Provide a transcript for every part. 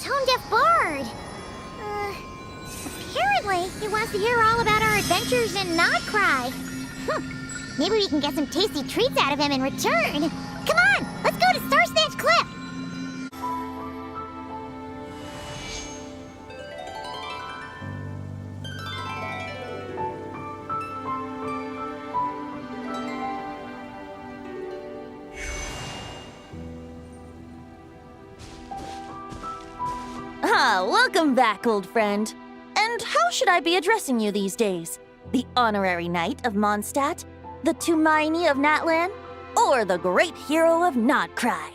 tone-deaf bard. Apparently, he wants to hear all about our adventures in Notcry. Maybe we can get some tasty treats out of him in return. Come on, let's go to Star Snatch Cliff. Welcome back, old friend. And how should I be addressing you these days? The Honorary Knight of Mondstadt? The Tumaini of Natlan? Or the Great Hero of Notcry?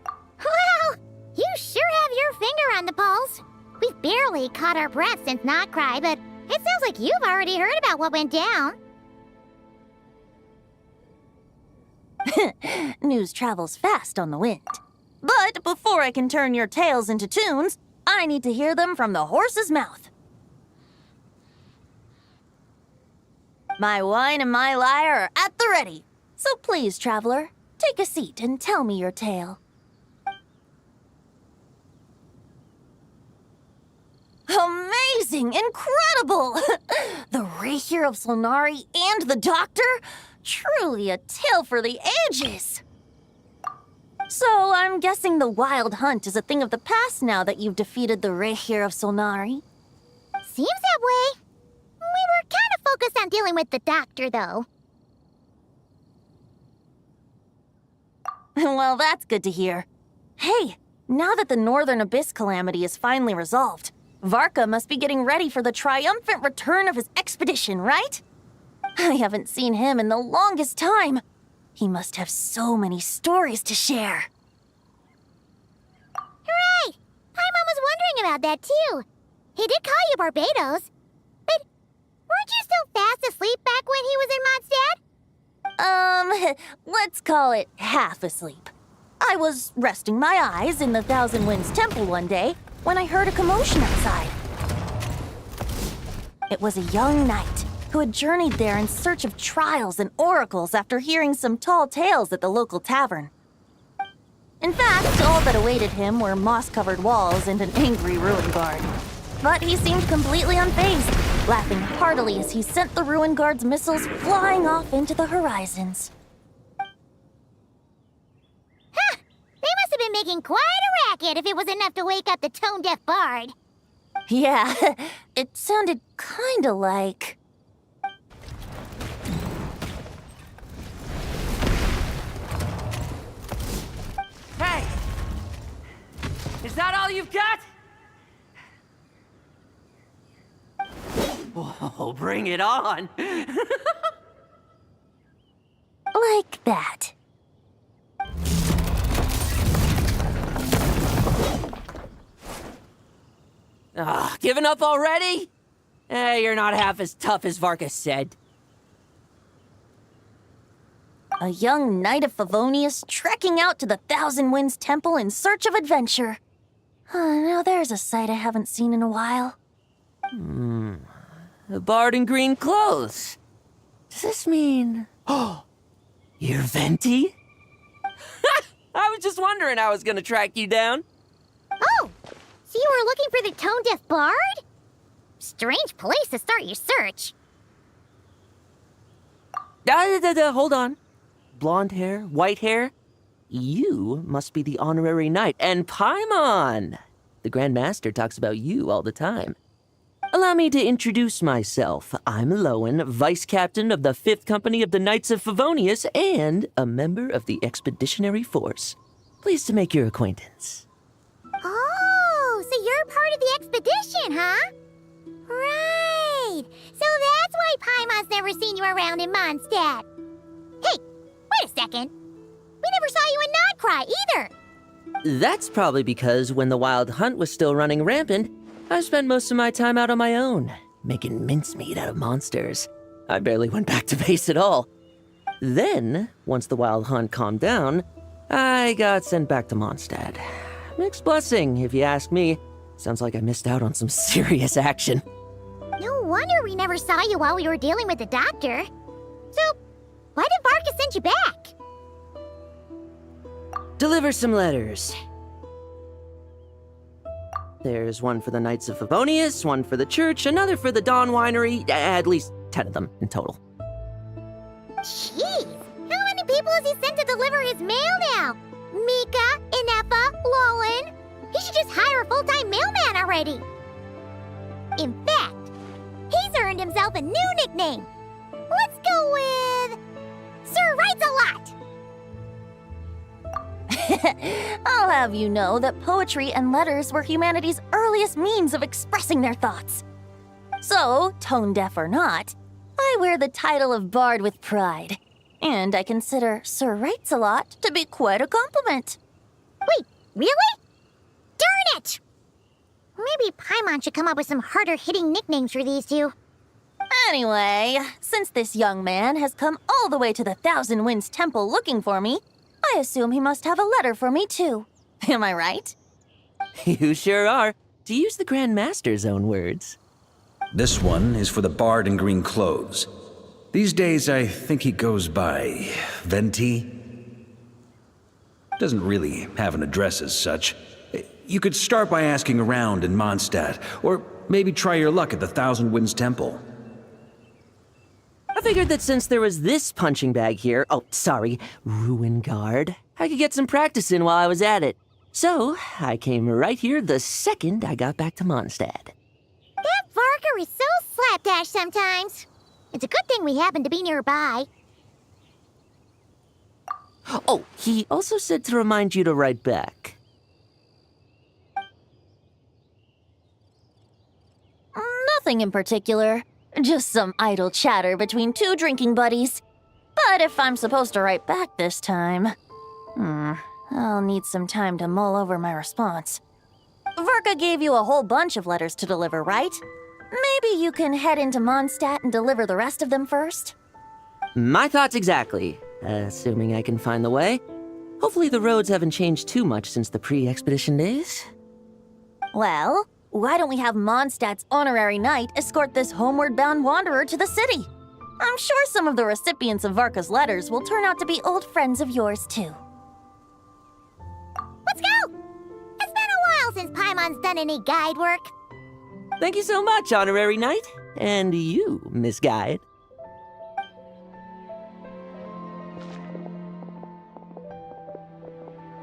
Well, you sure have your finger on the pulse. We've barely caught our breath since Notcry, but it sounds like you've already heard about what went down. News travels fast on the wind. But before I can turn your tales into tunes, I need to hear them from the horse's mouth. My wine and my lyre are at the ready. So please, traveler, take a seat and tell me your tale. Amazing! Incredible! The Rahier of Solnari and the Doctor? Truly a tale for the ages! So, I'm guessing the Wild Hunt is a thing of the past now that you've defeated the Rahier of Solnari? Seems that way. We were kind of focused on dealing with the Doctor, though. Well, that's good to hear. Hey, now that the Northern Abyss calamity is finally resolved, Varka must be getting ready for the triumphant return of his expedition, right? I haven't seen him in the longest time. He must have so many stories to share. Hooray! Paimon was wondering about that, too. He did call you Barbados. But weren't you still fast asleep back when he was in Mondstadt? Let's call it half asleep. I was resting my eyes in the Thousand Winds Temple one day when I heard a commotion outside. It was a young knight who had journeyed there in search of trials and oracles after hearing some tall tales at the local tavern. In fact, all that awaited him were moss-covered walls and an angry ruin guard. But he seemed completely unfazed, laughing heartily as he sent the ruin guard's missiles flying off into the horizons. Ha! They must have been making quite a racket if it was enough to wake up the tone-deaf bard. Yeah, it sounded kinda like... Hey! Is that all you've got? Whoa, bring it on! like that. Giving up already? You're not half as tough as Varka said. A young knight of Favonius trekking out to the Thousand Winds Temple in search of adventure. Now there's a sight I haven't seen in a while. A bard in green clothes. Does this mean... Oh, you're Venti? I was just wondering how I was gonna track you down. Oh, so you were looking for the tone-deaf bard? Strange place to start your search. Hold on. Blonde hair, white hair. You must be the honorary knight, and Paimon! The Grand Master talks about you all the time. Allow me to introduce myself. I'm Lowen, Vice Captain of the 5th Company of the Knights of Favonius and a member of the Expeditionary Force. Pleased to make your acquaintance. Oh, so you're part of the expedition, huh? Right. So that's why Paimon's never seen you around in Mondstadt. Hey, wait a second. We never saw you in Notcry either. That's probably because when the Wild Hunt was still running rampant, I spent most of my time out on my own, making mincemeat out of monsters. I barely went back to base at all. Then, once the Wild Hunt calmed down, I got sent back to Mondstadt. Mixed blessing, if you ask me. Sounds like I missed out on some serious action. No wonder we never saw you while we were dealing with the Doctor. So, why did Varka send you back? Deliver some letters. There's one for the Knights of Favonius, one for the church, another for the Dawn Winery, at least 10 of them in total. Jeez, how many people has he sent to deliver his mail now? Mika, Inefa, Lolan. He should just hire a full-time mailman already. In fact, he's earned himself a new nickname. Let's go with Sir Writes-A-Lot. I'll have you know that poetry and letters were humanity's earliest means of expressing their thoughts. So, tone deaf or not, I wear the title of Bard with pride. And I consider Sir Writes-A-Lot to be quite a compliment. Wait, really? Darn it! Maybe Paimon should come up with some harder-hitting nicknames for these two. Anyway, since this young man has come all the way to the Thousand Winds Temple looking for me, I assume he must have a letter for me too. Am I right? You sure are, to use the Grand Master's own words. This one is for the Bard in green clothes. These days, I think he goes by Venti. Doesn't really have an address as such. You could start by asking around in Mondstadt, or maybe try your luck at the Thousand Winds Temple. I figured that since there was this punching bag here, Ruin Guard, I could get some practice in while I was at it. So, I came right here the second I got back to Mondstadt. That Varker is so slapdash sometimes. It's a good thing we happen to be nearby. Oh, he also said to remind you to write back. Nothing in particular. Just some idle chatter between two drinking buddies. But if I'm supposed to write back this time, I'll need some time to mull over my response. Verka gave you a whole bunch of letters to deliver, right? Maybe you can head into Mondstadt and deliver the rest of them first? My thoughts exactly, assuming I can find the way. Hopefully the roads haven't changed too much since the pre-expedition days. Well, why don't we have Mondstadt's honorary knight escort this homeward-bound wanderer to the city? I'm sure some of the recipients of Varka's letters will turn out to be old friends of yours, too. Let's go! It's been a while since Paimon's done any guide work. Thank you so much, Honorary Knight. And you, Miss Guide.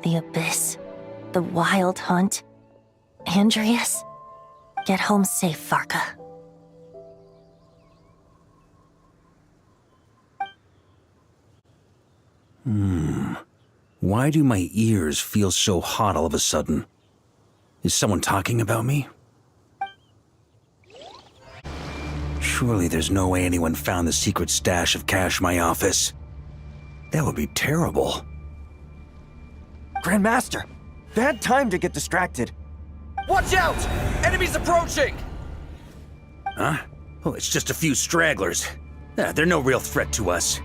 The Abyss, the Wild Hunt, Andreas. Get home safe, Varka. Why do my ears feel so hot all of a sudden? Is someone talking about me? Surely there's no way anyone found the secret stash of cash in my office. That would be terrible. Grandmaster, bad time to get distracted. Watch out! Enemies approaching! Huh? Oh, it's just a few stragglers. They're no real threat to us.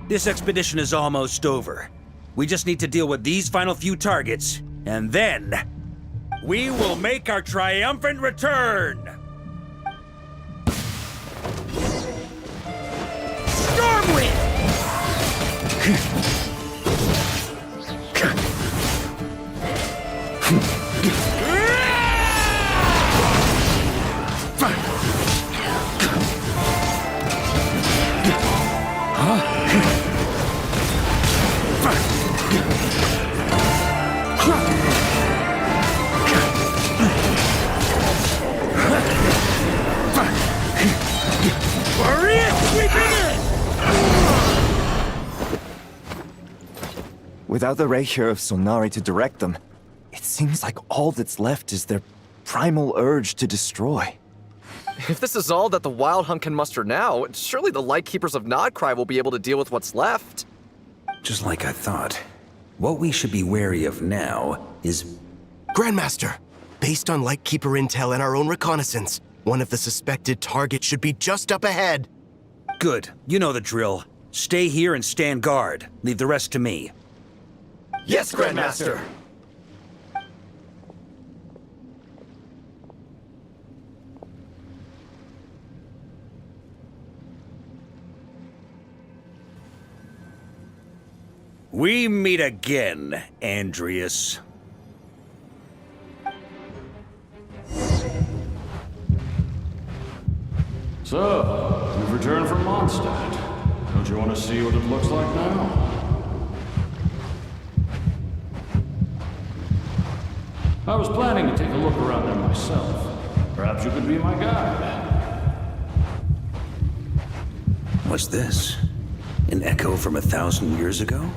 This expedition is almost over. We just need to deal with these final few targets, and then we will make our triumphant return! Stormwind! Without the Reikir of Solnari to direct them, it seems like all that's left is their primal urge to destroy. If this is all that the Wild Hunt can muster now, surely the Lightkeepers of Nodcry will be able to deal with what's left. Just like I thought. What we should be wary of now is... Grandmaster, based on Lightkeeper intel and our own reconnaissance, one of the suspected targets should be just up ahead. Good. You know the drill. Stay here and stand guard. Leave the rest to me. Yes, Grandmaster! We meet again, Andreas. So, you've returned from Mondstadt. Don't you want to see what it looks like now? I was planning to take a look around there myself. Perhaps you could be my guide. What's this? An echo from 1,000 years ago?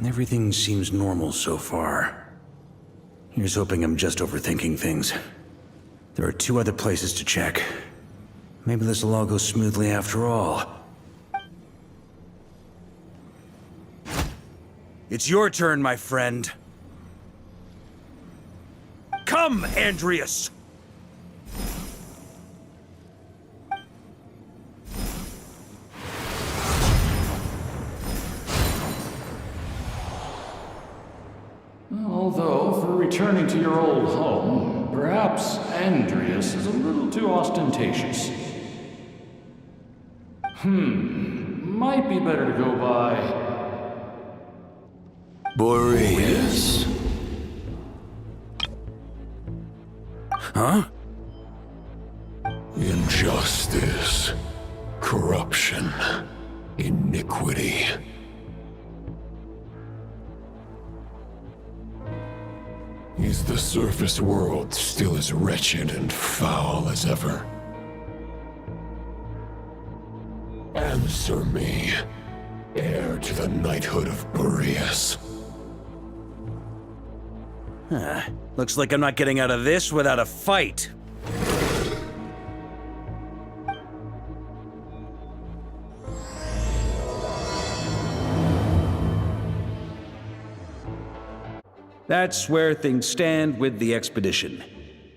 Everything seems normal so far. Here's hoping I'm just overthinking things. There are 2 other places to check. Maybe this will all go smoothly after all. It's your turn, my friend. Come, Andreas! Although, for returning to your old home, perhaps Andreas is a little too ostentatious. Might be better to go by... Boreas. Huh? Injustice, corruption, iniquity. Is the surface world still as wretched and foul as ever? Answer me, heir to the knighthood of Boreas. Looks like I'm not getting out of this without a fight. That's where things stand with the expedition.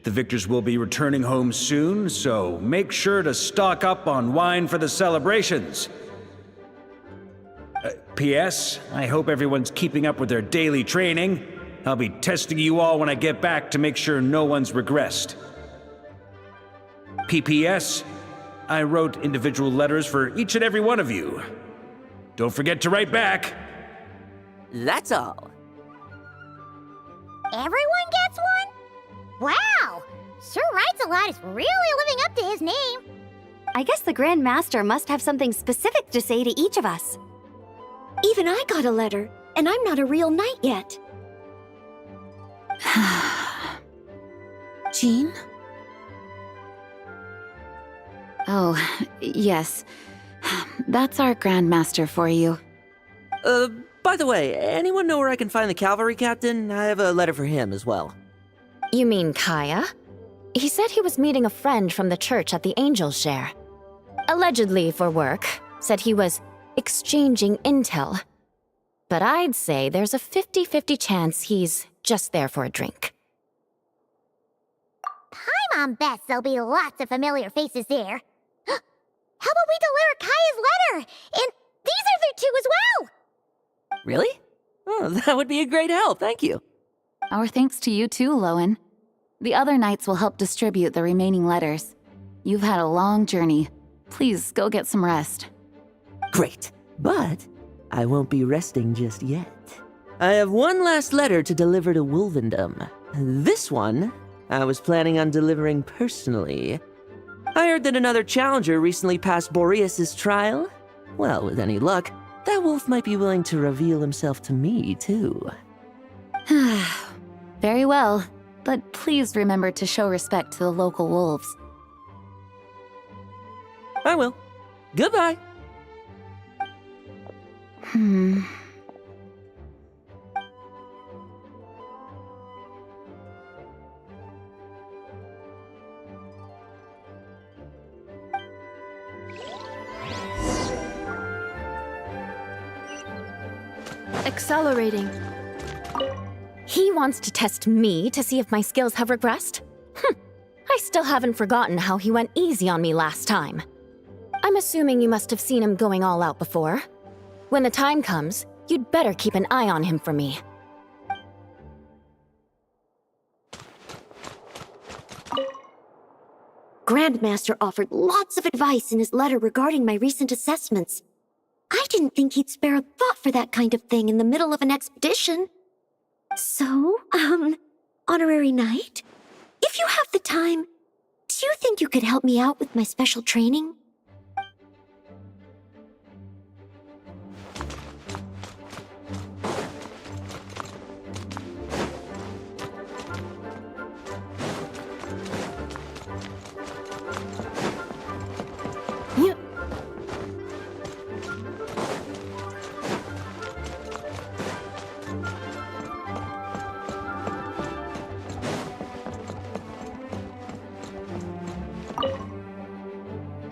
The victors will be returning home soon, so make sure to stock up on wine for the celebrations. P.S. I hope everyone's keeping up with their daily training. I'll be testing you all when I get back to make sure no one's regressed. P.P.S. I wrote individual letters for each and every one of you. Don't forget to write back. That's all. Everyone gets one? Wow! Sir Writes a Lot is really living up to his name. I guess the Grand Master must have something specific to say to each of us. Even I got a letter, and I'm not a real knight yet. Jean? Oh, yes. That's our Grand Master for you. By the way, anyone know where I can find the cavalry captain? I have a letter for him as well. You mean Kaya? He said he was meeting a friend from the church at the Angel's Share. Allegedly for work. Said he was exchanging intel. But I'd say there's a 50-50 chance he's just there for a drink. Paimon bets there'll be lots of familiar faces there. How about we deliver Kaya's letter? And these are there too as well! Really? Oh, that would be a great help, thank you. Our thanks to you too, Lowen. The other knights will help distribute the remaining letters. You've had a long journey. Please go get some rest. Great, but I won't be resting just yet. I have one last letter to deliver to Wolvendom. This one, I was planning on delivering personally. I heard that another challenger recently passed Boreas' trial. Well, with any luck, that wolf might be willing to reveal himself to me, too. Very well, but please remember to show respect to the local wolves. I will. Goodbye. Accelerating. He wants to test me to see if my skills have regressed? I still haven't forgotten how he went easy on me last time. I'm assuming you must have seen him going all out before. When the time comes, you'd better keep an eye on him for me. Grandmaster offered lots of advice in his letter regarding my recent assessments. I didn't think he'd spare a thought for that kind of thing in the middle of an expedition. So, Honorary Knight, if you have the time, do you think you could help me out with my special training?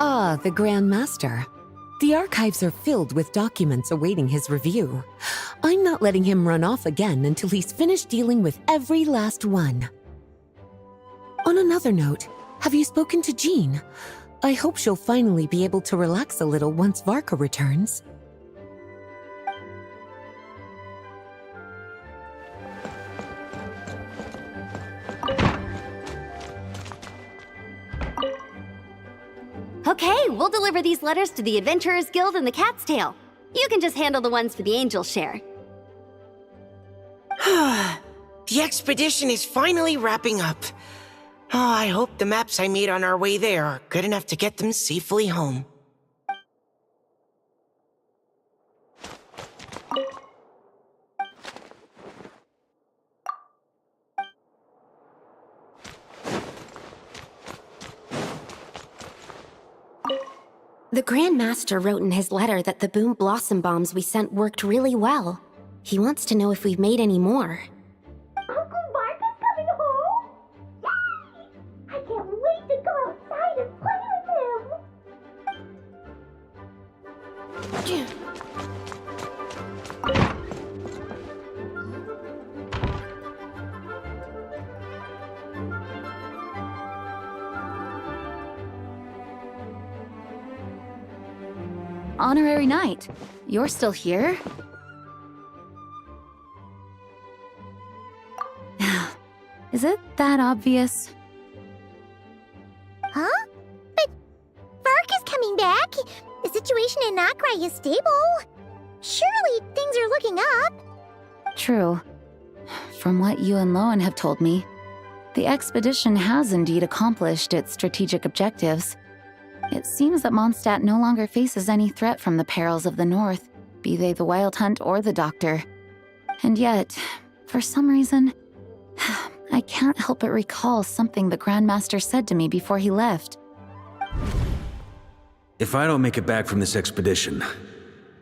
Ah, the Grand Master. The archives are filled with documents awaiting his review. I'm not letting him run off again until he's finished dealing with every last one. On another note, have you spoken to Jean? I hope she'll finally be able to relax a little once Varka returns. Okay, we'll deliver these letters to the Adventurers Guild and the Cat's Tail. You can just handle the ones for the Angel's share. The expedition is finally wrapping up. Oh, I hope the maps I made on our way there are good enough to get them safely home. The Grand Master wrote in his letter that the Boom Blossom Bombs we sent worked really well. He wants to know if we've made any more. Uncle Mark is coming home? Yay! I can't wait to go outside and play with him! Honorary Knight, you're still here? Is it that obvious? Huh? But Vark is coming back. The situation in Nakrai is stable. Surely things are looking up. True. From what you and Lowen have told me, the expedition has indeed accomplished its strategic objectives. It seems that Mondstadt no longer faces any threat from the perils of the North, be they the Wild Hunt or the Doctor. And yet, for some reason, I can't help but recall something the Grandmaster said to me before he left. If I don't make it back from this expedition,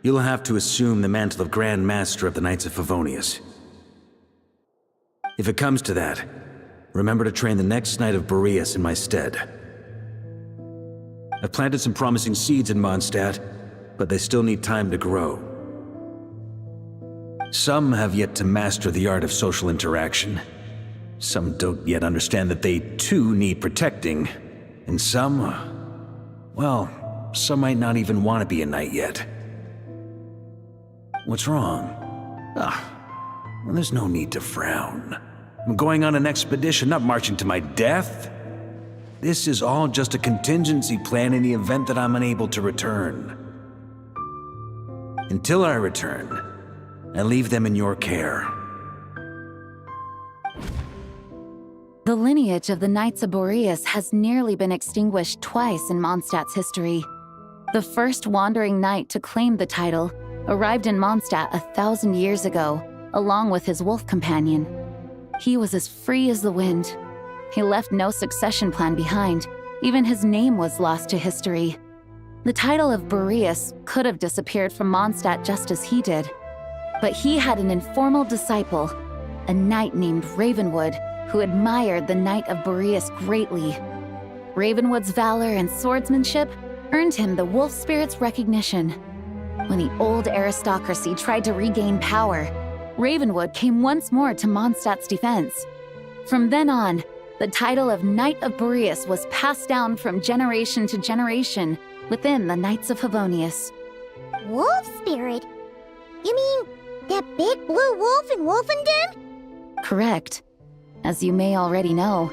you'll have to assume the mantle of Grand Master of the Knights of Favonius. If it comes to that, remember to train the next Knight of Boreas in my stead. I've planted some promising seeds in Mondstadt, but they still need time to grow. Some have yet to master the art of social interaction. Some don't yet understand that they too need protecting. And some, well, some might not even want to be a knight yet. What's wrong? Well, there's no need to frown. I'm going on an expedition, not marching to my death. This is all just a contingency plan in the event that I'm unable to return. Until I return, I leave them in your care. The lineage of the Knights of Boreas has nearly been extinguished twice in Mondstadt's history. The first wandering knight to claim the title arrived in Mondstadt 1,000 years ago, along with his wolf companion. He was as free as the wind. He left no succession plan behind. Even his name was lost to history. The title of Boreas could have disappeared from Mondstadt just as he did. But he had an informal disciple, a knight named Ravenwood, who admired the Knight of Boreas greatly. Ravenwood's valor and swordsmanship earned him the wolf spirit's recognition. When the old aristocracy tried to regain power, Ravenwood came once more to Mondstadt's defense. From then on, the title of Knight of Boreas was passed down from generation to generation within the Knights of Favonius. Wolf spirit? You mean that big blue wolf in Wolfenden? Correct. As you may already know,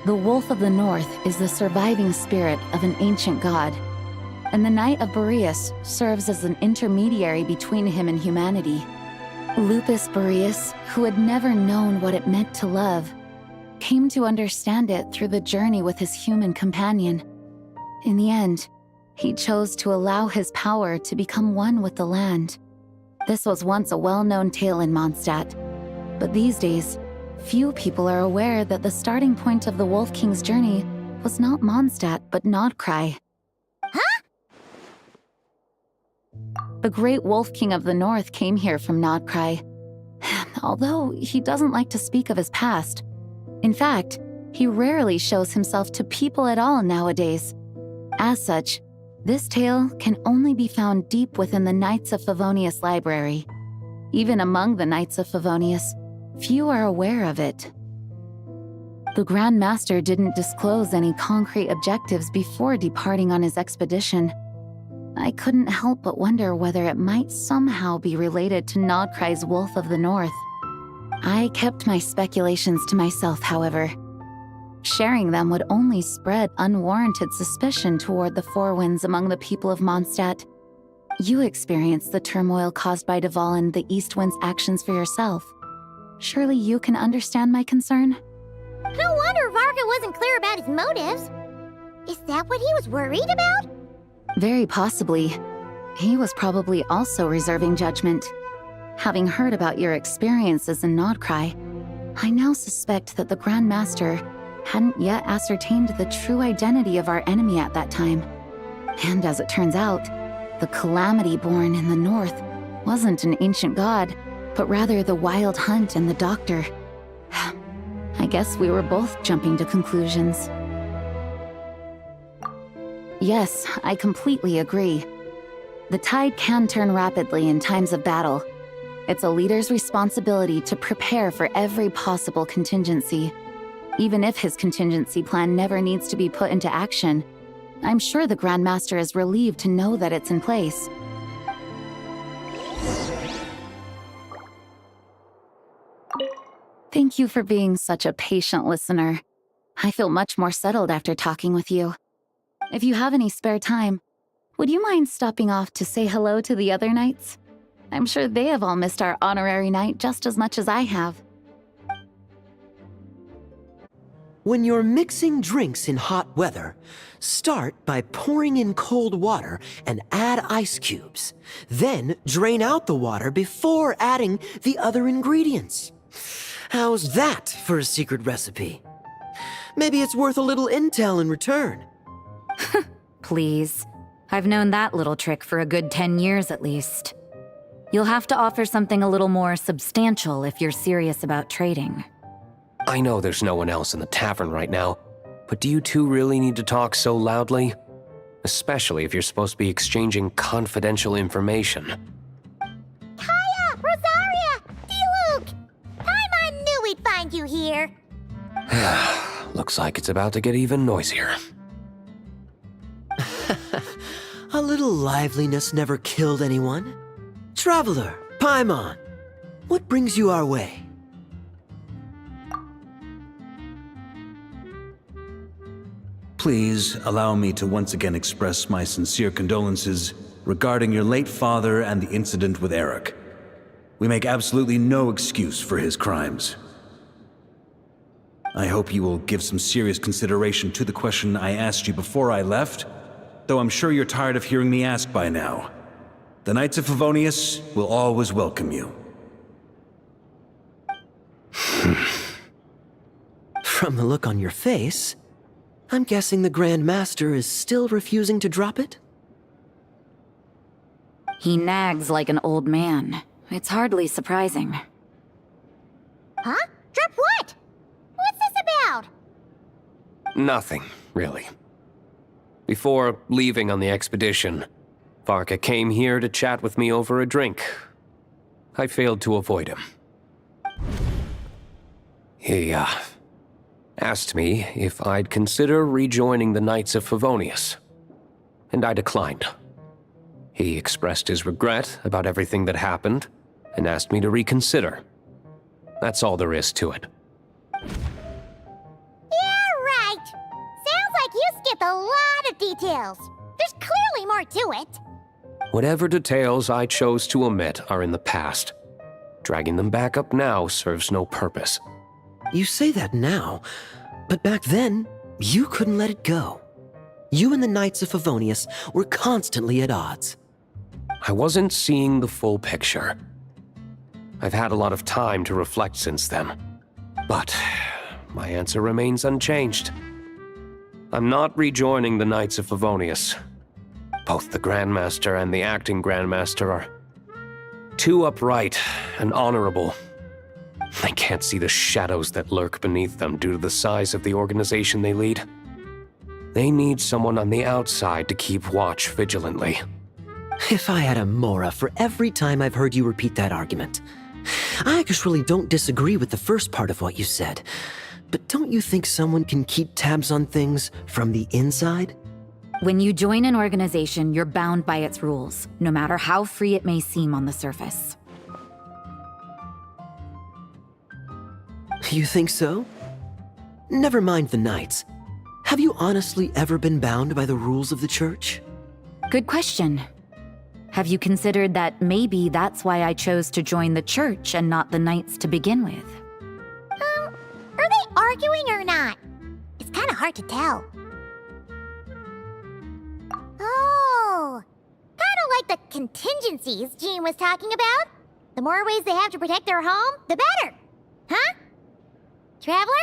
the Wolf of the North is the surviving spirit of an ancient god. and the Knight of Boreas serves as an intermediary between him and humanity. Lupus Boreas, who had never known what it meant to love, came to understand it through the journey with his human companion. In the end, he chose to allow his power to become one with the land. This was once a well-known tale in Mondstadt, but these days, few people are aware that the starting point of the Wolf King's journey was not Mondstadt, but Nodcry. Huh? The great Wolf King of the North came here from Nodcry. Although he doesn't like to speak of his past. In fact, he rarely shows himself to people at all nowadays. As such, this tale can only be found deep within the Knights of Favonius library. Even among the Knights of Favonius, few are aware of it. The Grand Master didn't disclose any concrete objectives before departing on his expedition. I couldn't help but wonder whether it might somehow be related to Nodcry's Wolf of the North. I kept my speculations to myself, however. Sharing them would only spread unwarranted suspicion toward the Four Winds among the people of Mondstadt. You experienced the turmoil caused by Duval and the East Wind's actions for yourself. Surely you can understand my concern? No wonder Varga wasn't clear about his motives. Is that what he was worried about? Very possibly. He was probably also reserving judgment. Having heard about your experiences in Nodcry, I now suspect that the Grand Master hadn't yet ascertained the true identity of our enemy at that time. And as it turns out, the calamity born in the north wasn't an ancient god, but rather the Wild Hunt and the Doctor. I guess we were both jumping to conclusions. Yes, I completely agree. The tide can turn rapidly in times of battle. It's a leader's responsibility to prepare for every possible contingency. Even if his contingency plan never needs to be put into action, I'm sure the Grand Master is relieved to know that it's in place. Thank you for being such a patient listener. I feel much more settled after talking with you. If you have any spare time, would you mind stopping off to say hello to the other knights? I'm sure they have all missed our honorary knight just as much as I have. When you're mixing drinks in hot weather, start by pouring in cold water and add ice cubes. Then drain out the water before adding the other ingredients. How's that for a secret recipe? Maybe it's worth a little intel in return. Please. I've known that little trick for a good 10 years at least. You'll have to offer something a little more substantial if you're serious about trading. I know there's no one else in the tavern right now, but do you two really need to talk so loudly? Especially if you're supposed to be exchanging confidential information. Kaya! Rosaria! Diluc! I knew we'd find you here. Looks like it's about to get even noisier. A little liveliness never killed anyone. Traveler, Paimon, what brings you our way? Please allow me to once again express my sincere condolences regarding your late father and the incident with Eric. We make absolutely no excuse for his crimes. I hope you will give some serious consideration to the question I asked you before I left, though I'm sure you're tired of hearing me ask by now. The Knights of Favonius will always welcome you. From the look on your face, I'm guessing the Grand Master is still refusing to drop it? He nags like an old man. It's hardly surprising. Huh? Drop what? What's this about? Nothing, really. Before leaving on the expedition, Varka came here to chat with me over a drink. I failed to avoid him. He, asked me if I'd consider rejoining the Knights of Favonius, and I declined. He expressed his regret about everything that happened, and asked me to reconsider. That's all there is to it. Yeah, right. Sounds like you skipped a lot of details. There's clearly more to it. Whatever details I chose to omit are in the past. Dragging them back up now serves no purpose. You say that now, but back then, you couldn't let it go. You and the Knights of Favonius were constantly at odds. I wasn't seeing the full picture. I've had a lot of time to reflect since then. But my answer remains unchanged. I'm not rejoining the Knights of Favonius. Both the Grandmaster and the acting Grandmaster are too upright and honorable. I can't see the shadows that lurk beneath them due to the size of the organization they lead. They need someone on the outside to keep watch vigilantly. If I had a Mora for every time I've heard you repeat that argument. I actually don't disagree with the first part of what you said, but don't you think someone can keep tabs on things from the inside? When you join an organization, you're bound by its rules, no matter how free it may seem on the surface. You think so? Never mind the Knights. Have you honestly ever been bound by the rules of the Church? Good question. Have you considered that maybe that's why I chose to join the Church and not the Knights to begin with? Are they arguing or not? It's kind of hard to tell. Oh, kind of like the contingencies Jean was talking about. The more ways they have to protect their home, the better. Huh? Traveler?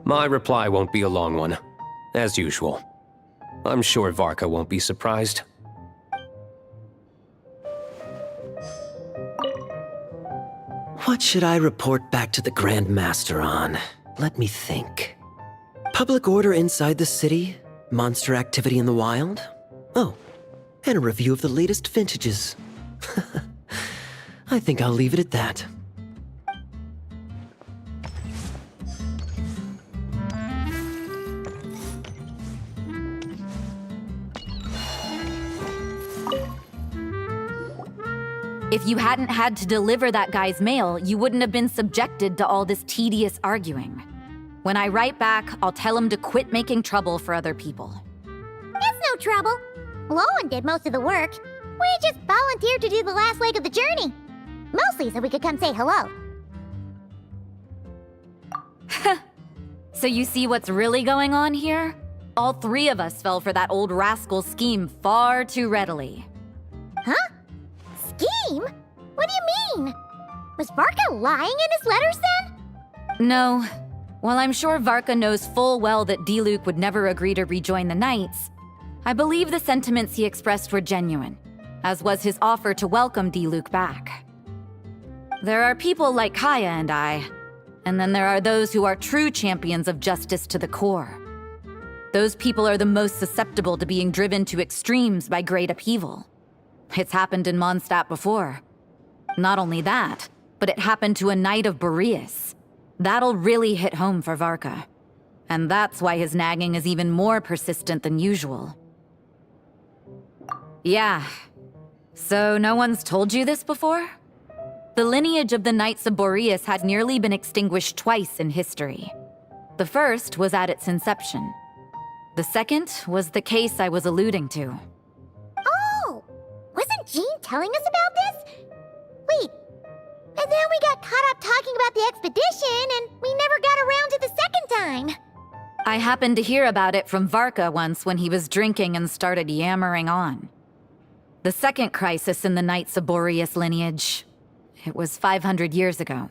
My reply won't be a long one, as usual. I'm sure Varka won't be surprised. What should I report back to the Grand Master on? Let me think. Public order inside the city, monster activity in the wild. Oh, and a review of the latest vintages. I think I'll leave it at that. If you hadn't had to deliver that guy's mail, you wouldn't have been subjected to all this tedious arguing. When I write back, I'll tell him to quit making trouble for other people. It's no trouble. Lowen did most of the work. We just volunteered to do the last leg of the journey. Mostly so we could come say hello. So you see what's really going on here? All three of us fell for that old rascal's scheme far too readily. Huh? Scheme? What do you mean? Was Varka lying in his letters then? No. While I'm sure Varka knows full well that Diluc would never agree to rejoin the Knights, I believe the sentiments he expressed were genuine, as was his offer to welcome Diluc back. There are people like Kaya and I, and then there are those who are true champions of justice to the core. Those people are the most susceptible to being driven to extremes by great upheaval. It's happened in Mondstadt before. Not only that, but it happened to a Knight of Boreas. That'll really hit home for Varka. And that's why his nagging is even more persistent than usual. Yeah. So no one's told you this before? The lineage of the Knights of Boreas had nearly been extinguished twice in history. The first was at its inception. The second was the case I was alluding to. Oh! Wasn't Jean telling us about this? Wait, and then we got caught up talking about the expedition, and we never got around to the second time. I happened to hear about it from Varka once when he was drinking and started yammering on. The second crisis in the Knights of Boreas lineage. It was 500 years ago.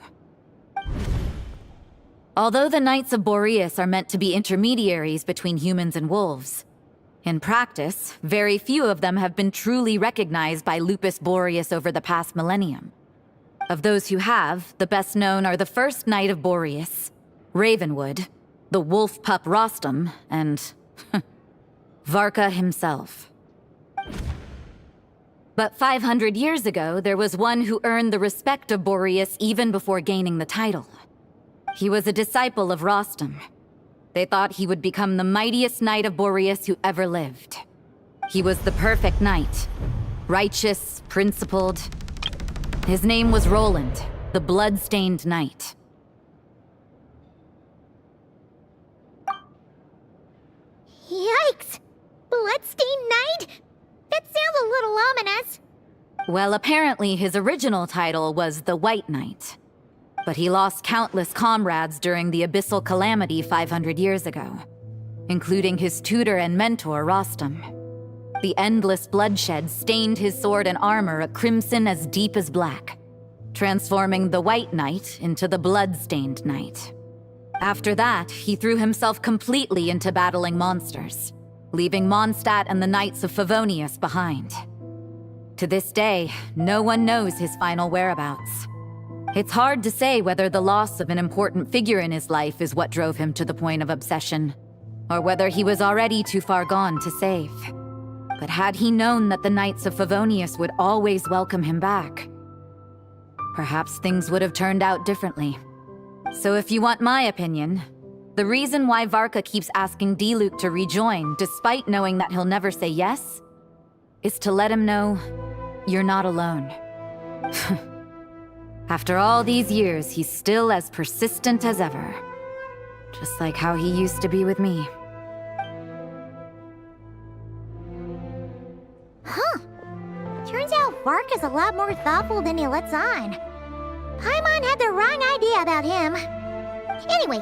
Although the Knights of Boreas are meant to be intermediaries between humans and wolves, in practice, very few of them have been truly recognized by Lupus Boreas over the past millennium. Of those who have, the best known are the first Knight of Boreas, Ravenwood, the wolf pup Rostam, and Varka himself. But 500 years ago, there was one who earned the respect of Boreas even before gaining the title. He was a disciple of Rostam. They thought he would become the mightiest Knight of Boreas who ever lived. He was the perfect knight. Righteous, principled. His name was Roland, the blood-stained knight. Yikes! Bloodstained Knight? That sounds a little ominous. Well, apparently his original title was the White Knight. But he lost countless comrades during the Abyssal Calamity 500 years ago, including his tutor and mentor, Rostam. The endless bloodshed stained his sword and armor a crimson as deep as black, transforming the White Knight into the Blood-Stained Knight. After that, he threw himself completely into battling monsters, leaving Mondstadt and the Knights of Favonius behind. To this day, no one knows his final whereabouts. It's hard to say whether the loss of an important figure in his life is what drove him to the point of obsession, or whether he was already too far gone to save. But had he known that the Knights of Favonius would always welcome him back, perhaps things would have turned out differently. So if you want my opinion, the reason why Varka keeps asking Diluc to rejoin, despite knowing that he'll never say yes, is to let him know you're not alone. After all these years, he's still as persistent as ever. Just like how he used to be with me. Huh. Turns out Varka's a lot more thoughtful than he lets on. Paimon had the wrong idea about him. Anyway,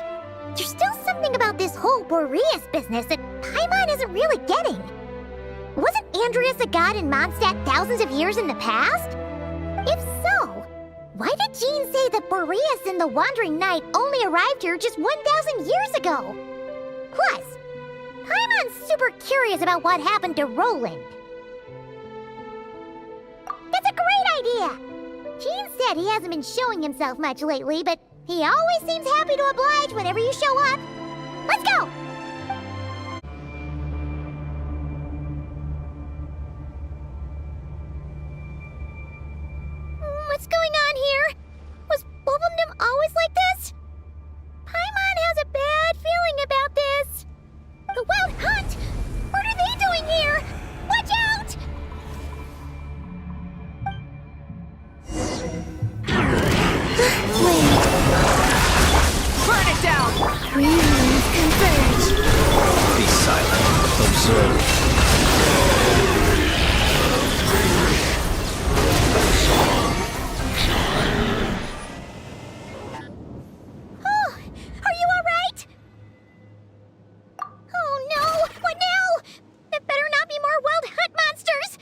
there's still something about this whole Boreas business that Paimon isn't really getting. Wasn't Andreas a god in Mondstadt thousands of years in the past? If so, why did Jean say that Boreas and the Wandering Knight only arrived here just 1,000 years ago? Plus, Paimon's super curious about what happened to Roland. That's a great idea! Jean said he hasn't been showing himself much lately, but he always seems happy to oblige whenever you show up. Let's go! What's going on here? Was Wolfendom always like this? Paimon has a bad feeling about this. The Wild Hunt? What are they doing here? Watch out! Wait. Burn it down! Greenlands converge. Be silent. Observe. Oh, are you all right? Oh no! What now? There better not be more Wild Hunt monsters!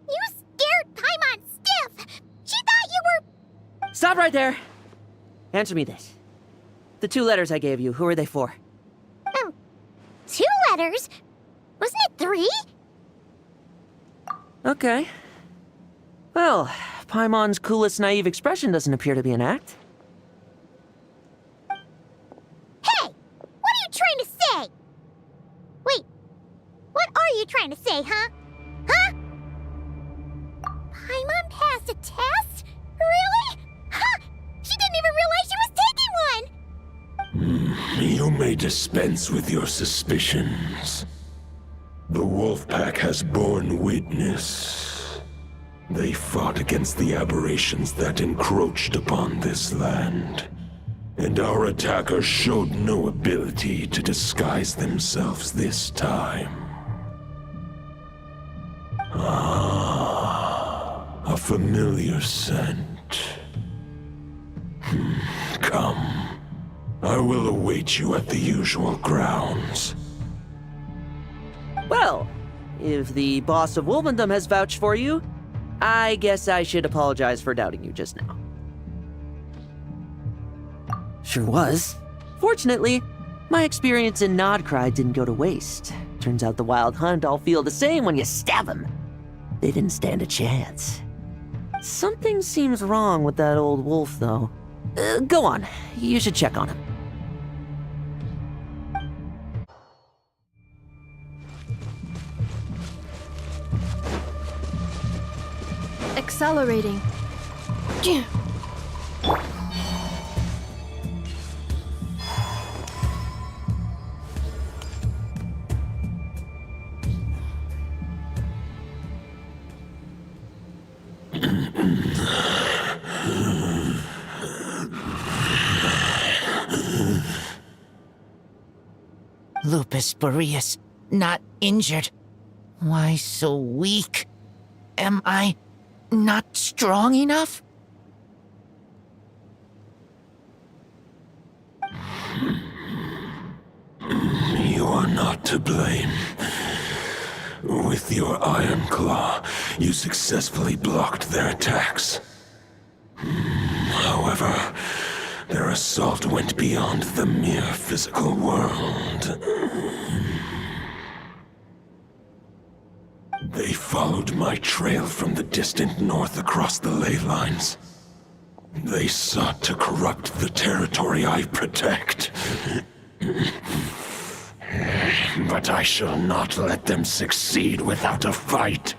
You scared Paimon stiff! She thought you were... Stop right there! Answer me this. The 2 letters I gave you, who are they for? 2 letters? Wasn't it 3? Okay. Well, Paimon's coolest naive expression doesn't appear to be an act. Hey! What are you trying to say? Wait, what are you trying to say, huh? Huh? Paimon passed a test? Really? Huh! She didn't even realize she was taking one! You may dispense with your suspicions. The Wolfpack has borne witness. They fought against the aberrations that encroached upon this land, and our attackers showed no ability to disguise themselves this time. A familiar scent. Come. I will await you at the usual grounds. Well, if the boss of Wolfendom has vouched for you, I guess I should apologize for doubting you just now. Sure was. Fortunately, my experience in Nodcry didn't go to waste. Turns out the Wild Hunt all feel the same when you stab them. They didn't stand a chance. Something seems wrong with that old wolf, though. Go on. You should check on him. Accelerating. Lupus Boreas, not injured. Why so weak? Am I not strong enough? You are not to blame. With your Iron Claw, you successfully blocked their attacks. However, their assault went beyond the mere physical world. They followed my trail from the distant north across the ley lines. They sought to corrupt the territory I protect. But I shall not let them succeed without a fight.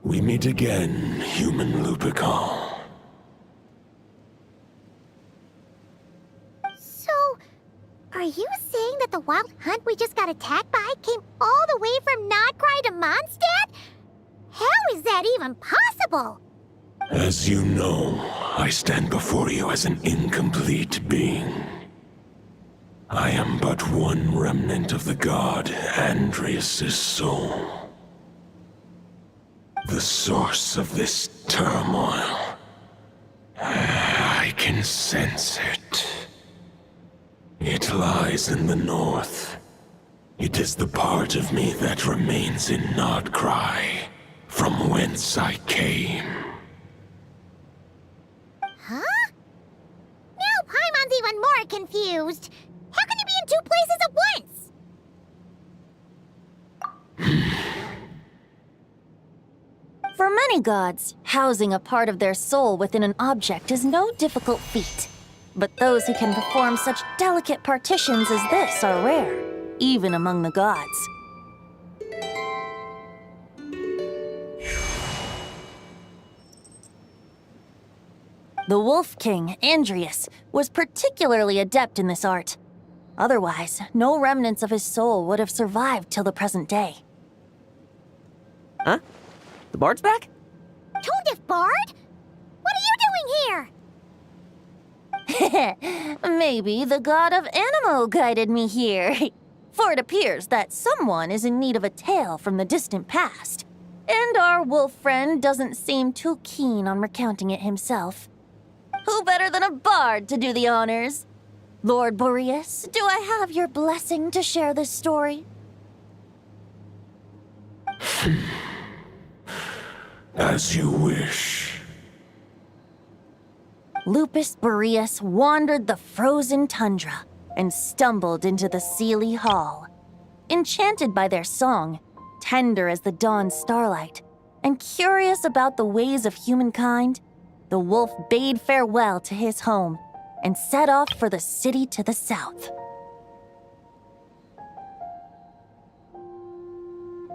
We meet again, human Lupical. So, are you saying that the wild hunt we just got attacked by came all the way from Nodcry to Mondstadt? How is that even possible? As you know, I stand before you as an incomplete being. I am but one remnant of the god Andrias' soul. The source of this turmoil. I can sense it. It lies in the north. It is the part of me that remains in Nodcry, from whence I came. Huh? Now Paimon's even more confused. How can you be in two places at once? For many gods, housing a part of their soul within an object is no difficult feat. But those who can perform such delicate partitions as this are rare, even among the gods. The Wolf King, Andrias, was particularly adept in this art. Otherwise, no remnants of his soul would have survived till the present day. Huh? The bard's back? Tone-deaf bard? What are you doing here? Maybe the god of Animo guided me here. For it appears that someone is in need of a tale from the distant past. And our wolf friend doesn't seem too keen on recounting it himself. Who better than a bard to do the honors? Lord Boreas, do I have your blessing to share this story? As you wish. Lupus Boreas wandered the frozen tundra and stumbled into the Seelie Hall. Enchanted by their song, tender as the dawn starlight, and curious about the ways of humankind, the wolf bade farewell to his home and set off for the city to the south.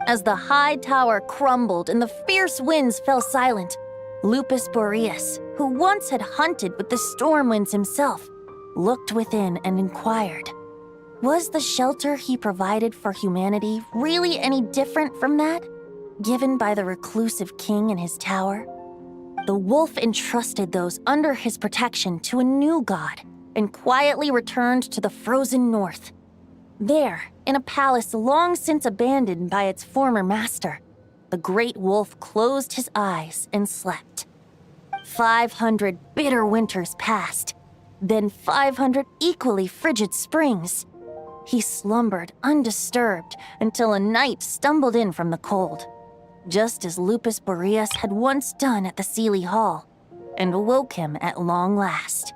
As the high tower crumbled and the fierce winds fell silent, Lupus Boreas, who once had hunted with the storm winds himself, looked within and inquired, was the shelter he provided for humanity really any different from that given by the reclusive king in his tower? The wolf entrusted those under his protection to a new god and quietly returned to the frozen north. There, in a palace long since abandoned by its former master, the great wolf closed his eyes and slept. 500 bitter winters passed, then 500 equally frigid springs. He slumbered undisturbed until a night stumbled in from the cold, just as Lupus Boreas had once done at the Seelie Hall, and awoke him at long last.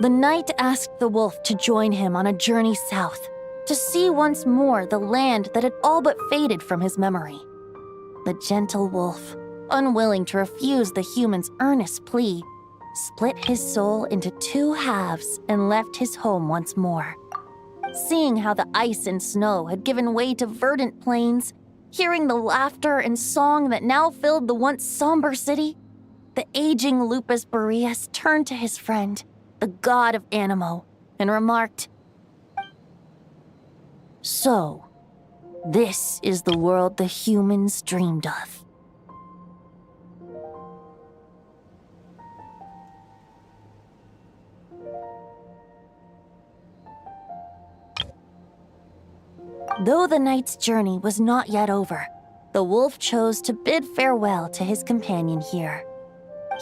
The night asked the wolf to join him on a journey south, to see once more the land that had all but faded from his memory. The gentle wolf, unwilling to refuse the human's earnest plea, split his soul into two halves and left his home once more. Seeing how the ice and snow had given way to verdant plains, hearing the laughter and song that now filled the once somber city, the aging Lupus Boreas turned to his friend, the god of Animo, and remarked, "So, this is the world the humans dreamed of." Though the knight's journey was not yet over, the wolf chose to bid farewell to his companion here.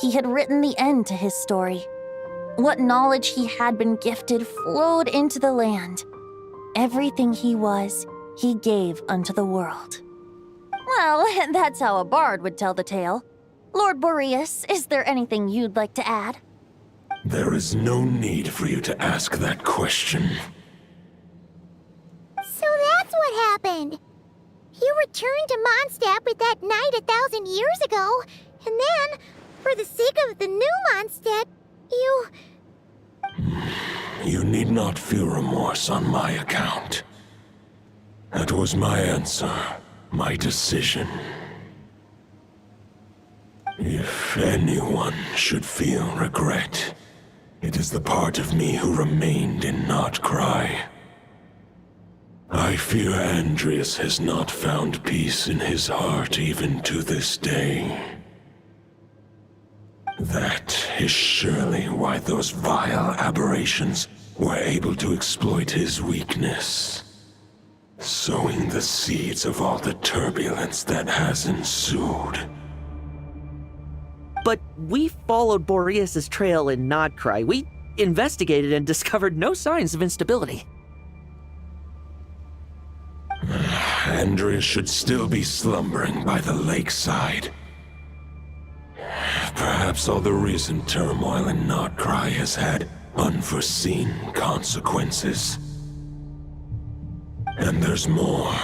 He had written the end to his story. What knowledge he had been gifted flowed into the land. Everything he was, he gave unto the world. Well, that's how a bard would tell the tale. Lord Boreas, is there anything you'd like to add? There is no need for you to ask that question. So that's what happened. You returned to Mondstadt with that knight 1,000 years ago, and then, for the sake of the new Mondstadt, you... You need not feel remorse on my account. That was my answer, my decision. If anyone should feel regret, it is the part of me who remained in Notcry. I fear Andreas has not found peace in his heart even to this day. That is surely why those vile aberrations were able to exploit his weakness, sowing the seeds of all the turbulence that has ensued. But we followed Boreas' trail in Nodcry. We investigated and discovered no signs of instability. Andreas should still be slumbering by the lakeside. Perhaps all the recent turmoil in Notcry has had unforeseen consequences. And there's more.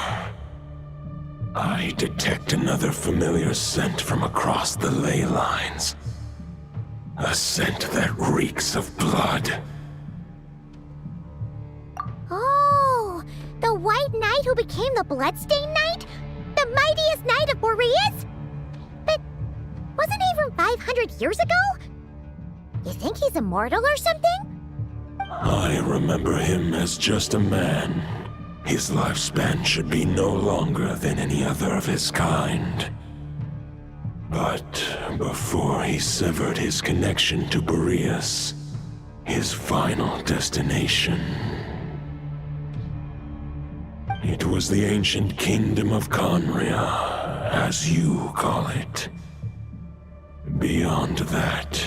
I detect another familiar scent from across the ley lines. A scent that reeks of blood. Oh, the White Knight who became the Bloodstained Knight? The mightiest knight of Boreas? But wasn't he from 500 years ago? You think he's immortal or something? I remember him as just a man. His lifespan should be no longer than any other of his kind. But before he severed his connection to Boreas, his final destination, it was the ancient kingdom of Conria, as you call it. Beyond that,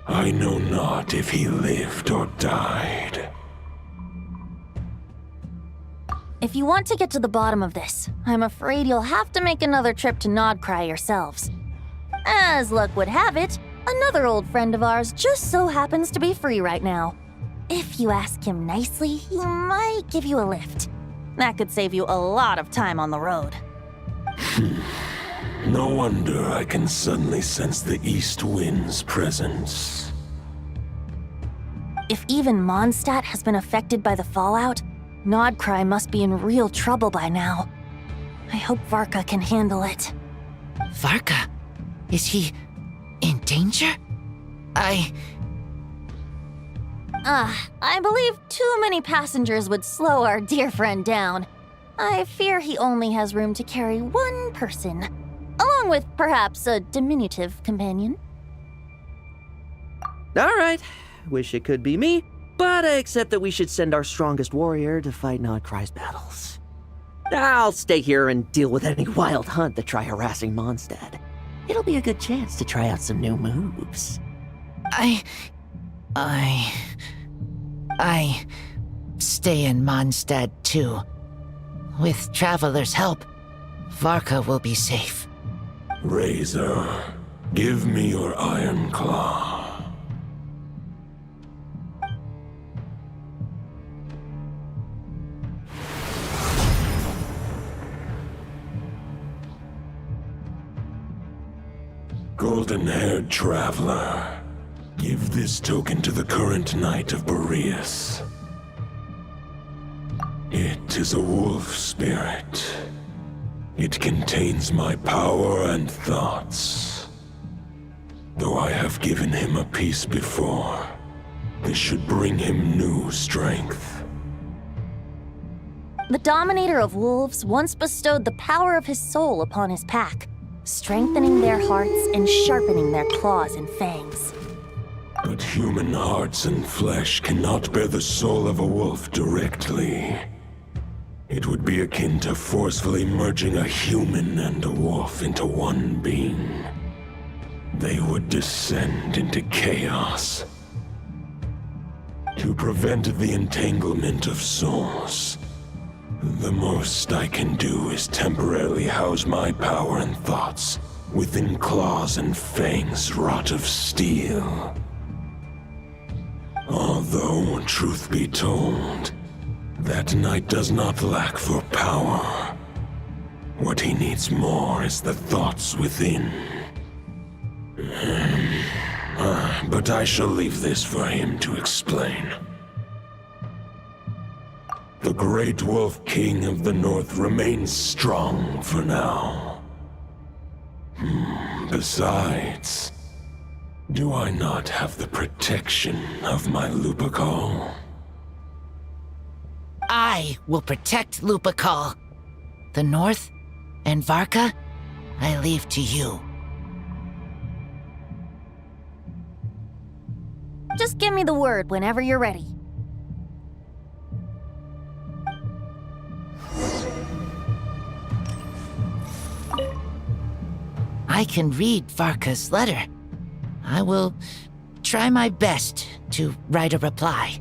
I know not if he lived or died. If you want to get to the bottom of this, I'm afraid you'll have to make another trip to Nodcry yourselves. As luck would have it, another old friend of ours just so happens to be free right now. If you ask him nicely, he might give you a lift. That could save you a lot of time on the road. No wonder I can suddenly sense the east wind's presence. If even Mondstadt has been affected by the fallout, Nodcry must be in real trouble by now. I hope Varka can handle it. Varka? Is he in danger? I believe too many passengers would slow our dear friend down. I fear he only has room to carry one person, along with perhaps a diminutive companion. All right, wish it could be me, but I accept that we should send our strongest warrior to fight Nodcry's battles. I'll stay here and deal with any wild hunt that try harassing Mondstadt. It'll be a good chance to try out some new moves. I stay in Mondstadt too. With Traveler's help, Varka will be safe. Razor, give me your iron claw. Golden-haired traveler, give this token to the current knight of Boreas. It is a wolf spirit. It contains my power and thoughts. Though I have given him a piece before, this should bring him new strength. The Dominator of Wolves once bestowed the power of his soul upon his pack, strengthening their hearts and sharpening their claws and fangs. But human hearts and flesh cannot bear the soul of a wolf directly. It would be akin to forcefully merging a human and a wolf into one being. They would descend into chaos. To prevent the entanglement of souls, the most I can do is temporarily house my power and thoughts within claws and fangs wrought of steel. Although, truth be told, that knight does not lack for power. What he needs more is the thoughts within. But I shall leave this for him to explain. The Great Wolf King of the North remains strong for now. Besides, do I not have the protection of my Lupacol? I will protect Lupacol. The North and Varka, I leave to you. Just give me the word whenever you're ready. I can read Varka's letter. I will try my best to write a reply.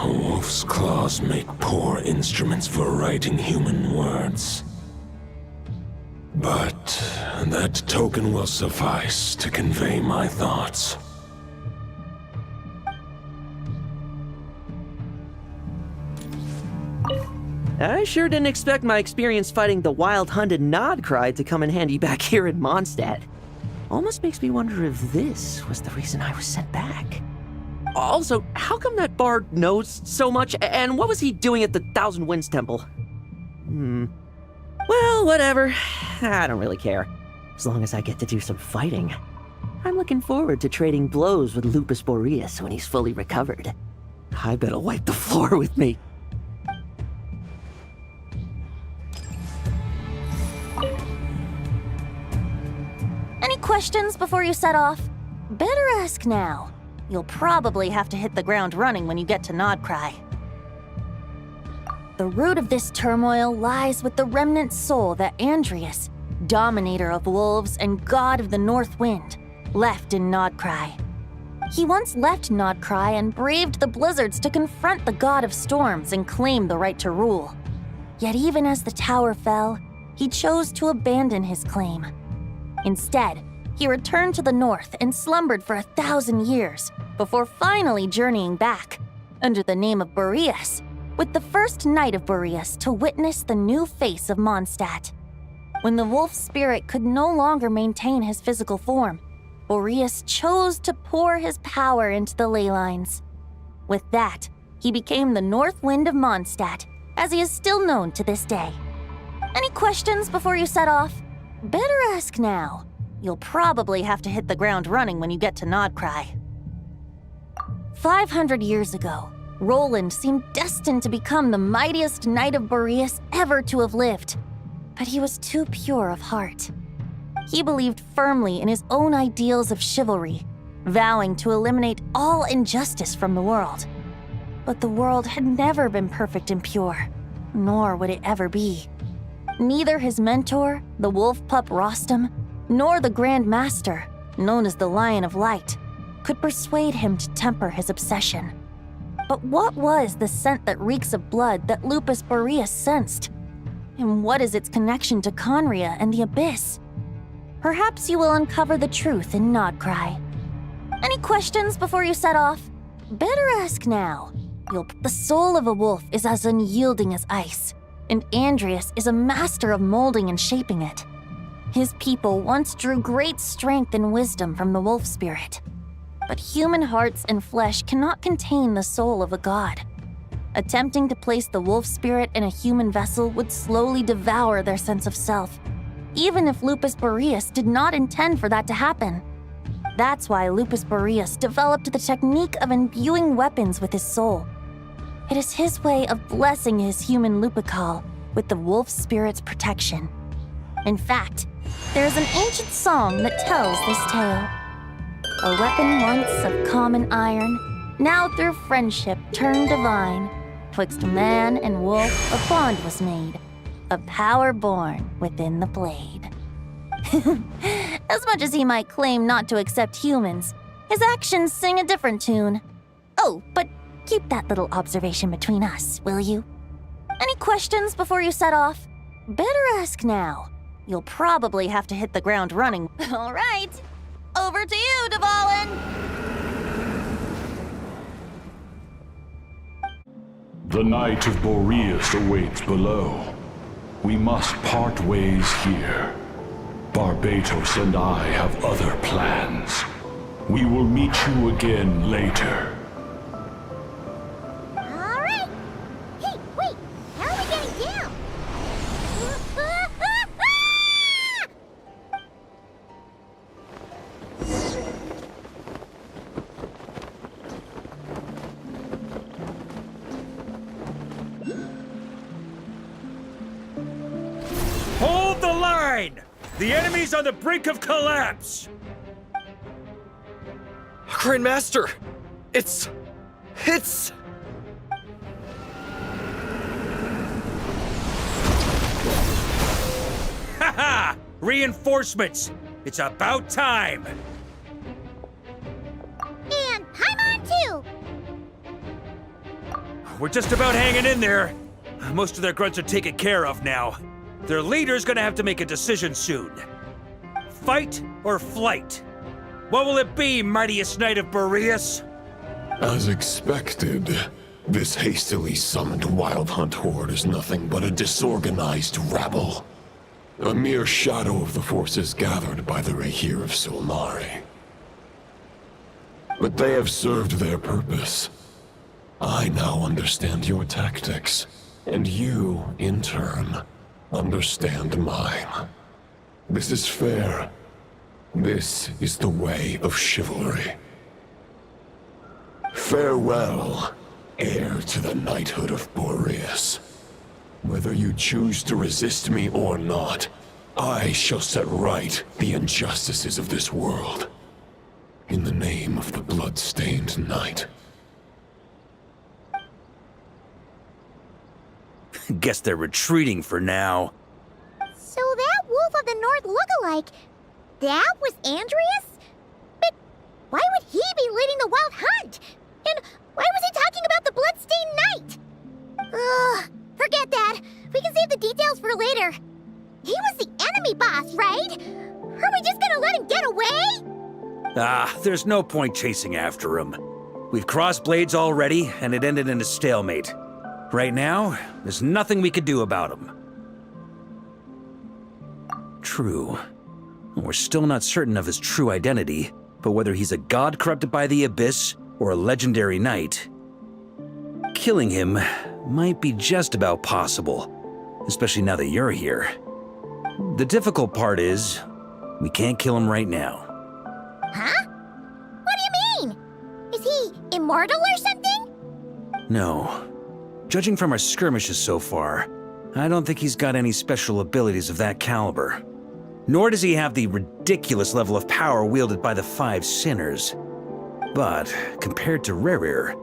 A wolf's claws make poor instruments for writing human words. But that token will suffice to convey my thoughts. I sure didn't expect my experience fighting the wild-hunted Nodcry to come in handy back here in Mondstadt. Almost makes me wonder if this was the reason I was sent back. Also, how come that bard knows so much, and what was he doing at the Thousand Winds Temple? Well, whatever. I don't really care. As long as I get to do some fighting. I'm looking forward to trading blows with Lupus Boreas when he's fully recovered. I bet he'll wipe the floor with me. Any questions before you set off? Better ask now. You'll probably have to hit the ground running when you get to Nodcry. The root of this turmoil lies with the remnant soul that Andrius, dominator of wolves and god of the North Wind, left in Nodcry. He once left Nodcry and braved the blizzards to confront the god of storms and claim the right to rule. Yet even as the tower fell, he chose to abandon his claim. Instead, he returned to the north and slumbered for 1,000 years before finally journeying back, under the name of Boreas, with the first Knight of Boreas to witness the new face of Mondstadt. When the wolf spirit could no longer maintain his physical form, Boreas chose to pour his power into the ley lines. With that, he became the North Wind of Mondstadt, as he is still known to this day. Any questions before you set off? Better ask now. You'll probably have to hit the ground running when you get to Nodcry. 500 years ago, Roland seemed destined to become the mightiest Knight of Boreas ever to have lived. But he was too pure of heart. He believed firmly in his own ideals of chivalry, vowing to eliminate all injustice from the world. But the world had never been perfect and pure, nor would it ever be. Neither his mentor, the wolf pup Rostam, nor the Grand Master, known as the Lion of Light, could persuade him to temper his obsession. But what was the scent that reeks of blood that Lupus Boreas sensed? And what is its connection to Conria and the Abyss? Perhaps you will uncover the truth in Nodcry. Any questions before you set off? Better ask now. The soul of a wolf is as unyielding as ice, and Andrius is a master of molding and shaping it. His people once drew great strength and wisdom from the wolf spirit. But human hearts and flesh cannot contain the soul of a god. Attempting to place the wolf spirit in a human vessel would slowly devour their sense of self, even if Lupus Boreas did not intend for that to happen. That's why Lupus Boreas developed the technique of imbuing weapons with his soul. It is his way of blessing his human Lupacol with the wolf spirit's protection. In fact, there is an ancient song that tells this tale. A weapon once of common iron, now through friendship turned divine. 'Twixt man and wolf, a bond was made, a power born within the blade. As much as he might claim not to accept humans, his actions sing a different tune. Oh, but keep that little observation between us, will you? Any questions before you set off? Better ask now. You'll probably have to hit the ground running. All right, over to you, Dvalin! The Knight of Boreas awaits below. We must part ways here. Barbatos and I have other plans. We will meet you again later. All right. Hey, wait. How are we getting down? Hold the line! The enemy's on the brink of collapse! Grandmaster! It's... Haha! Reinforcements! It's about time! And Paimon too! We're just about hanging in there. Most of their grunts are taken care of now. Their leader's gonna have to make a decision soon. Fight or flight? What will it be, mightiest Knight of Boreas? As expected, this hastily summoned Wild Hunt horde is nothing but a disorganized rabble. A mere shadow of the forces gathered by the Rahir of Solnari. But they have served their purpose. I now understand your tactics, and you, in turn, understand mine. This is fair. This is the way of chivalry. Farewell, heir to the knighthood of Boreas. Whether you choose to resist me or not, I shall set right the injustices of this world. In the name of the blood-stained knight. Guess they're retreating for now. So that Wolf of the North lookalike, that was Andreas? But why would he be leading the Wild Hunt? And why was he talking about the Bloodstained Knight? Ugh, forget that. We can save the details for later. He was the enemy boss, right? Are we just gonna let him get away? There's no point chasing after him. We've crossed blades already, and it ended in a stalemate. Right now, there's nothing we could do about him. True. We're still not certain of his true identity, but whether he's a god corrupted by the Abyss or a legendary knight, killing him might be just about possible, especially now that you're here. The difficult part is, we can't kill him right now. Huh? What do you mean? Is he immortal or something? No. Judging from our skirmishes so far, I don't think he's got any special abilities of that caliber. Nor does he have the ridiculous level of power wielded by the Five Sinners. But, compared to Rerir,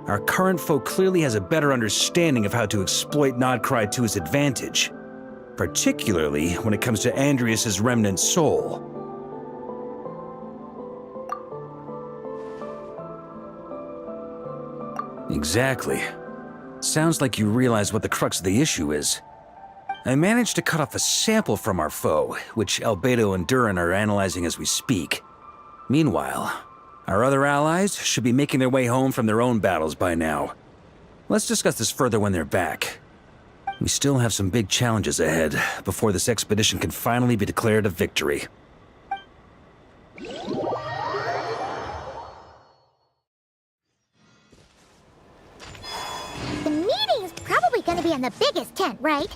our current foe clearly has a better understanding of how to exploit Nodcry to his advantage, particularly when it comes to Andreas' remnant soul. Exactly. Sounds like you realize what the crux of the issue is. I managed to cut off a sample from our foe, which Albedo and Durin are analyzing as we speak. Meanwhile, our other allies should be making their way home from their own battles by now. Let's discuss this further when they're back. We still have some big challenges ahead before this expedition can finally be declared a victory. The meeting's probably gonna be in the biggest tent, right?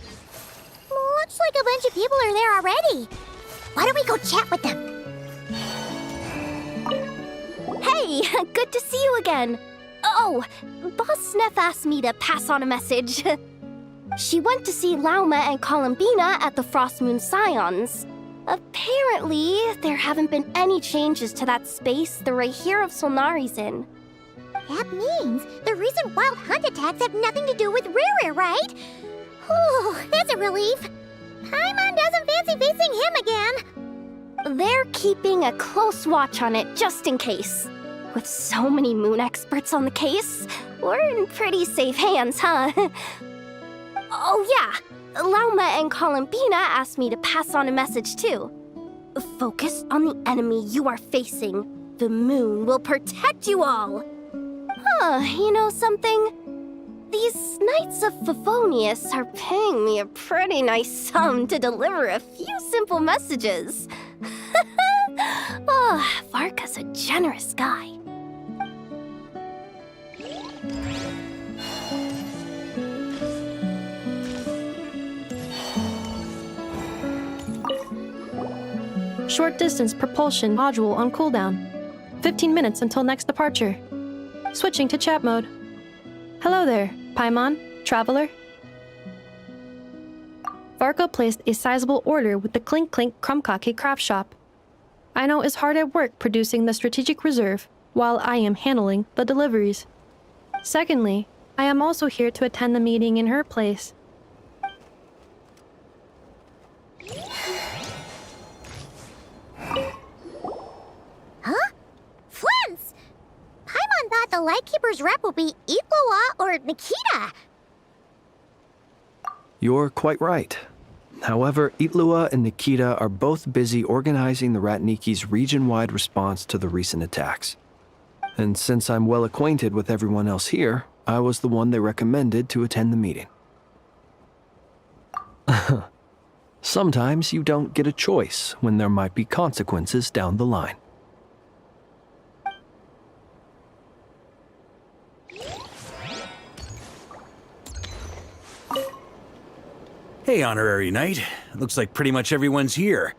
Looks like a bunch of people are there already. Why don't we go chat with them? Hey, good to see you again. Oh, Boss Sneff asked me to pass on a message. She went to see Lauma and Columbina at the Frostmoon Scions. Apparently, there haven't been any changes to that space the Rahir of Solnari's in. That means the recent wild hunt attacks have nothing to do with Riri, right? Whew, that's a relief. Paimon doesn't fancy facing him again. They're keeping a close watch on it just in case. With so many moon experts on the case, we're in pretty safe hands, huh? Oh yeah, Lauma and Columbina asked me to pass on a message too. Focus on the enemy you are facing. The moon will protect you all. Huh, you know something? These Knights of Favonius are paying me a pretty nice sum to deliver a few simple messages. Oh, Varka's a generous guy. Short distance propulsion module on cooldown. 15 minutes until next departure. Switching to chat mode. Hello there, Paimon, traveler. Varka placed a sizable order with the Clink Clink Krumkake craft shop. Aino is hard at work producing the strategic reserve, while I am handling the deliveries. Secondly, I am also here to attend the meeting in her place. Huh? Flint's! Paimon thought the Lightkeeper's rep would be Itlua or Nikita. You're quite right. However, Itlua and Nikita are both busy organizing the Ratniki's region-wide response to the recent attacks. And since I'm well acquainted with everyone else here, I was the one they recommended to attend the meeting. Sometimes you don't get a choice when there might be consequences down the line. Hey, Honorary Knight. Looks like pretty much everyone's here.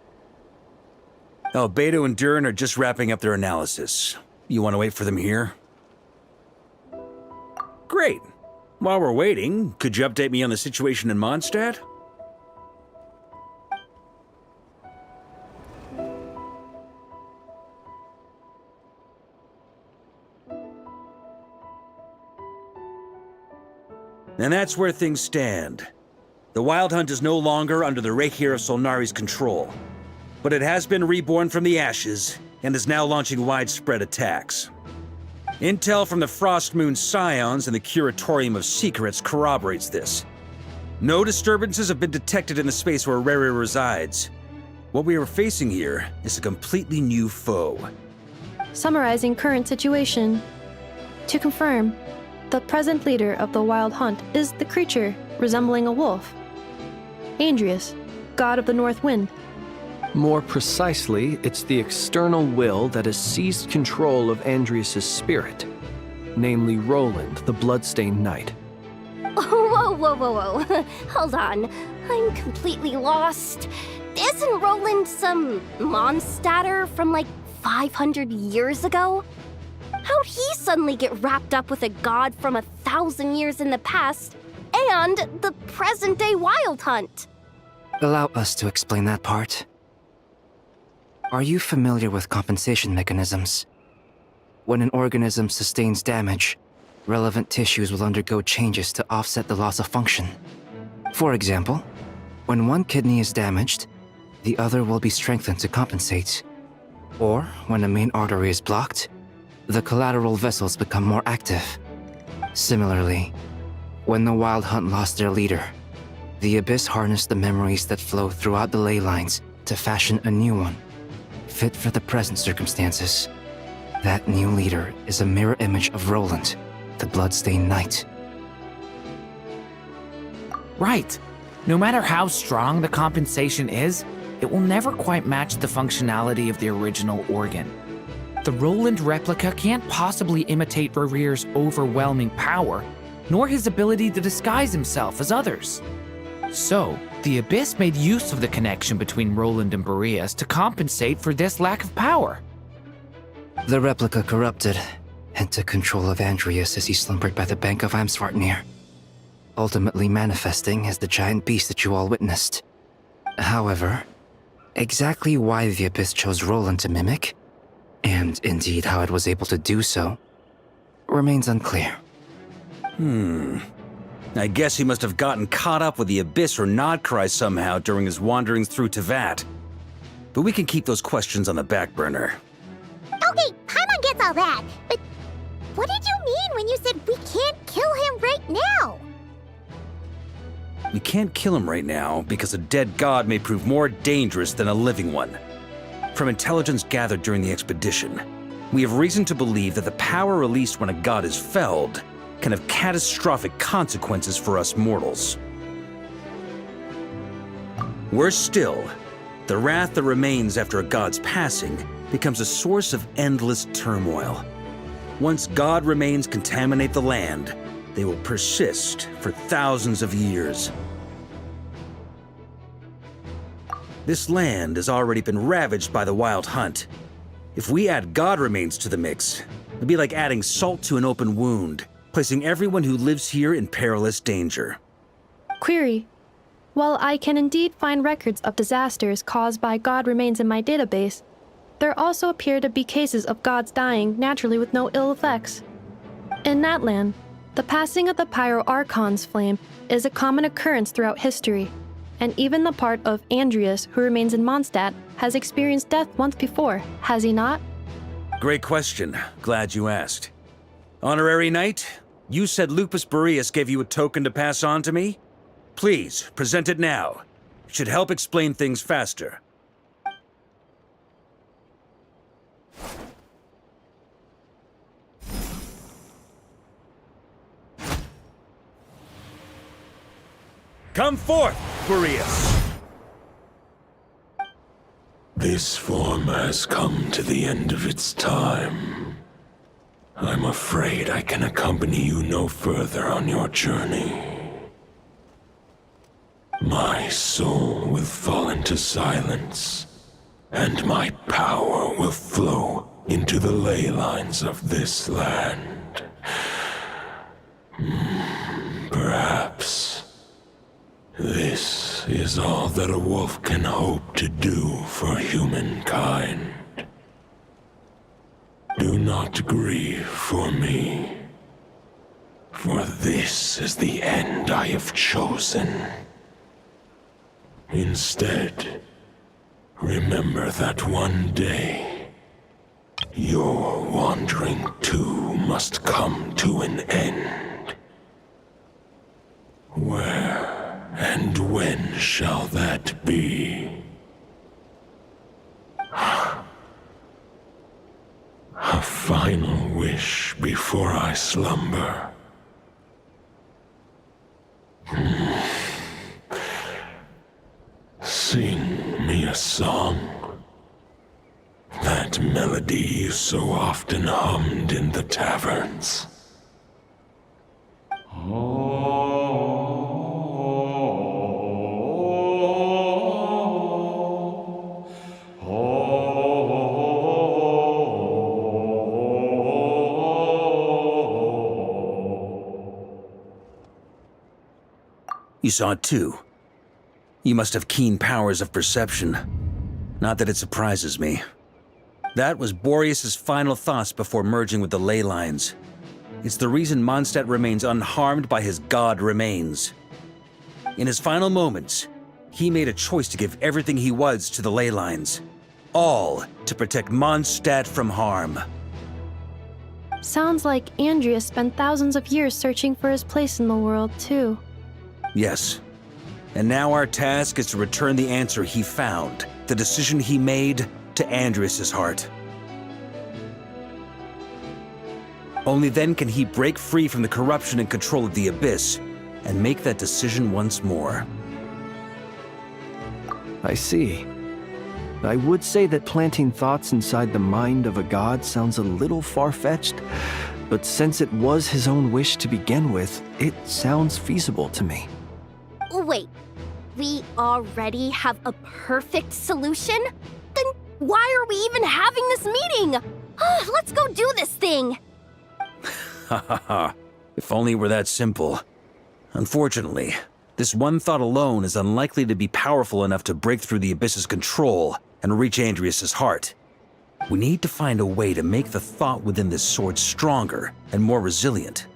Oh, Beto and Durin are just wrapping up their analysis. You want to wait for them here? Great. While we're waiting, could you update me on the situation in Mondstadt? And that's where things stand. The Wild Hunt is no longer under the Reikir of Solnari's control, but it has been reborn from the ashes and is now launching widespread attacks. Intel from the Frost Moon Scions and the Curatorium of Secrets corroborates this. No disturbances have been detected in the space where Riri resides. What we are facing here is a completely new foe. Summarizing current situation. To confirm, the present leader of the Wild Hunt is the creature resembling a wolf. Andrius, god of the North Wind. More precisely, it's the external will that has seized control of Andrius' spirit, namely Roland, the Bloodstained Knight. Whoa, whoa, whoa, whoa. Hold on. I'm completely lost. Isn't Roland some Mondstadter from like 500 years ago? How'd he suddenly get wrapped up with a god from 1,000 years in the past and the present-day Wild Hunt? Allow us to explain that part. Are you familiar with compensation mechanisms? When an organism sustains damage, relevant tissues will undergo changes to offset the loss of function. For example, when one kidney is damaged, the other will be strengthened to compensate. Or when a main artery is blocked, the collateral vessels become more active. Similarly, when the Wild Hunt lost their leader, the Abyss harnessed the memories that flow throughout the ley lines to fashion a new one, fit for the present circumstances. That new leader is a mirror image of Roland, the Bloodstained Knight. Right. No matter how strong the compensation is, it will never quite match the functionality of the original organ. The Roland replica can't possibly imitate Rerir's overwhelming power, nor his ability to disguise himself as others. So, the Abyss made use of the connection between Roland and Boreas to compensate for this lack of power. The replica corrupted and took control of Andrius as he slumbered by the bank of Amsvartnir, ultimately manifesting as the giant beast that you all witnessed. However, exactly why the Abyss chose Roland to mimic, and indeed how it was able to do so, remains unclear. I guess he must have gotten caught up with the Abyss or Nodcry somehow during his wanderings through Tevat. But we can keep those questions on the back burner. Okay, Paimon gets all that, but what did you mean when you said we can't kill him right now? We can't kill him right now because a dead god may prove more dangerous than a living one. From intelligence gathered during the expedition, we have reason to believe that the power released when a god is felled can have catastrophic consequences for us mortals. Worse still, the wrath that remains after a god's passing becomes a source of endless turmoil. Once god remains contaminate the land, they will persist for thousands of years. This land has already been ravaged by the Wild Hunt. If we add god remains to the mix, it'd be like adding salt to an open wound, placing everyone who lives here in perilous danger. Query. While I can indeed find records of disasters caused by god remains in my database, there also appear to be cases of gods dying naturally with no ill effects. In that land, the passing of the Pyro-Archon's flame is a common occurrence throughout history, and even the part of Andreas who remains in Mondstadt has experienced death once before, has he not? Great question. Glad you asked. Honorary Knight, you said Lupus Boreas gave you a token to pass on to me? Please, present it now. It should help explain things faster. Come forth, Boreas! This form has come to the end of its time. I'm afraid I can accompany you no further on your journey. My soul will fall into silence, and my power will flow into the ley lines of this land. Perhaps this is all that a wolf can hope to do for humankind. Do not grieve for me, for this is the end I have chosen. Instead, remember that one day, your wandering too must come to an end. Where and when shall that be? A final wish before I slumber. Sing me a song. That melody you so often hummed in the taverns. You saw it too. You must have keen powers of perception. Not that it surprises me. That was Boreas' final thoughts before merging with the ley lines. It's the reason Mondstadt remains unharmed by his god remains. In his final moments, he made a choice to give everything he was to the ley lines. All to protect Mondstadt from harm. Sounds like Andreas spent thousands of years searching for his place in the world, too. Yes. And now our task is to return the answer he found, the decision he made, to Andreas' heart. Only then can he break free from the corruption and control of the Abyss, and make that decision once more. I see. I would say that planting thoughts inside the mind of a god sounds a little far-fetched, but since it was his own wish to begin with, it sounds feasible to me. Wait, we already have a perfect solution? Then why are we even having this meeting? Let's go do this thing! Ha ha ha. If only it were that simple. Unfortunately, this one thought alone is unlikely to be powerful enough to break through the Abyss's control and reach Andreas' heart. We need to find a way to make the thought within this sword stronger and more resilient.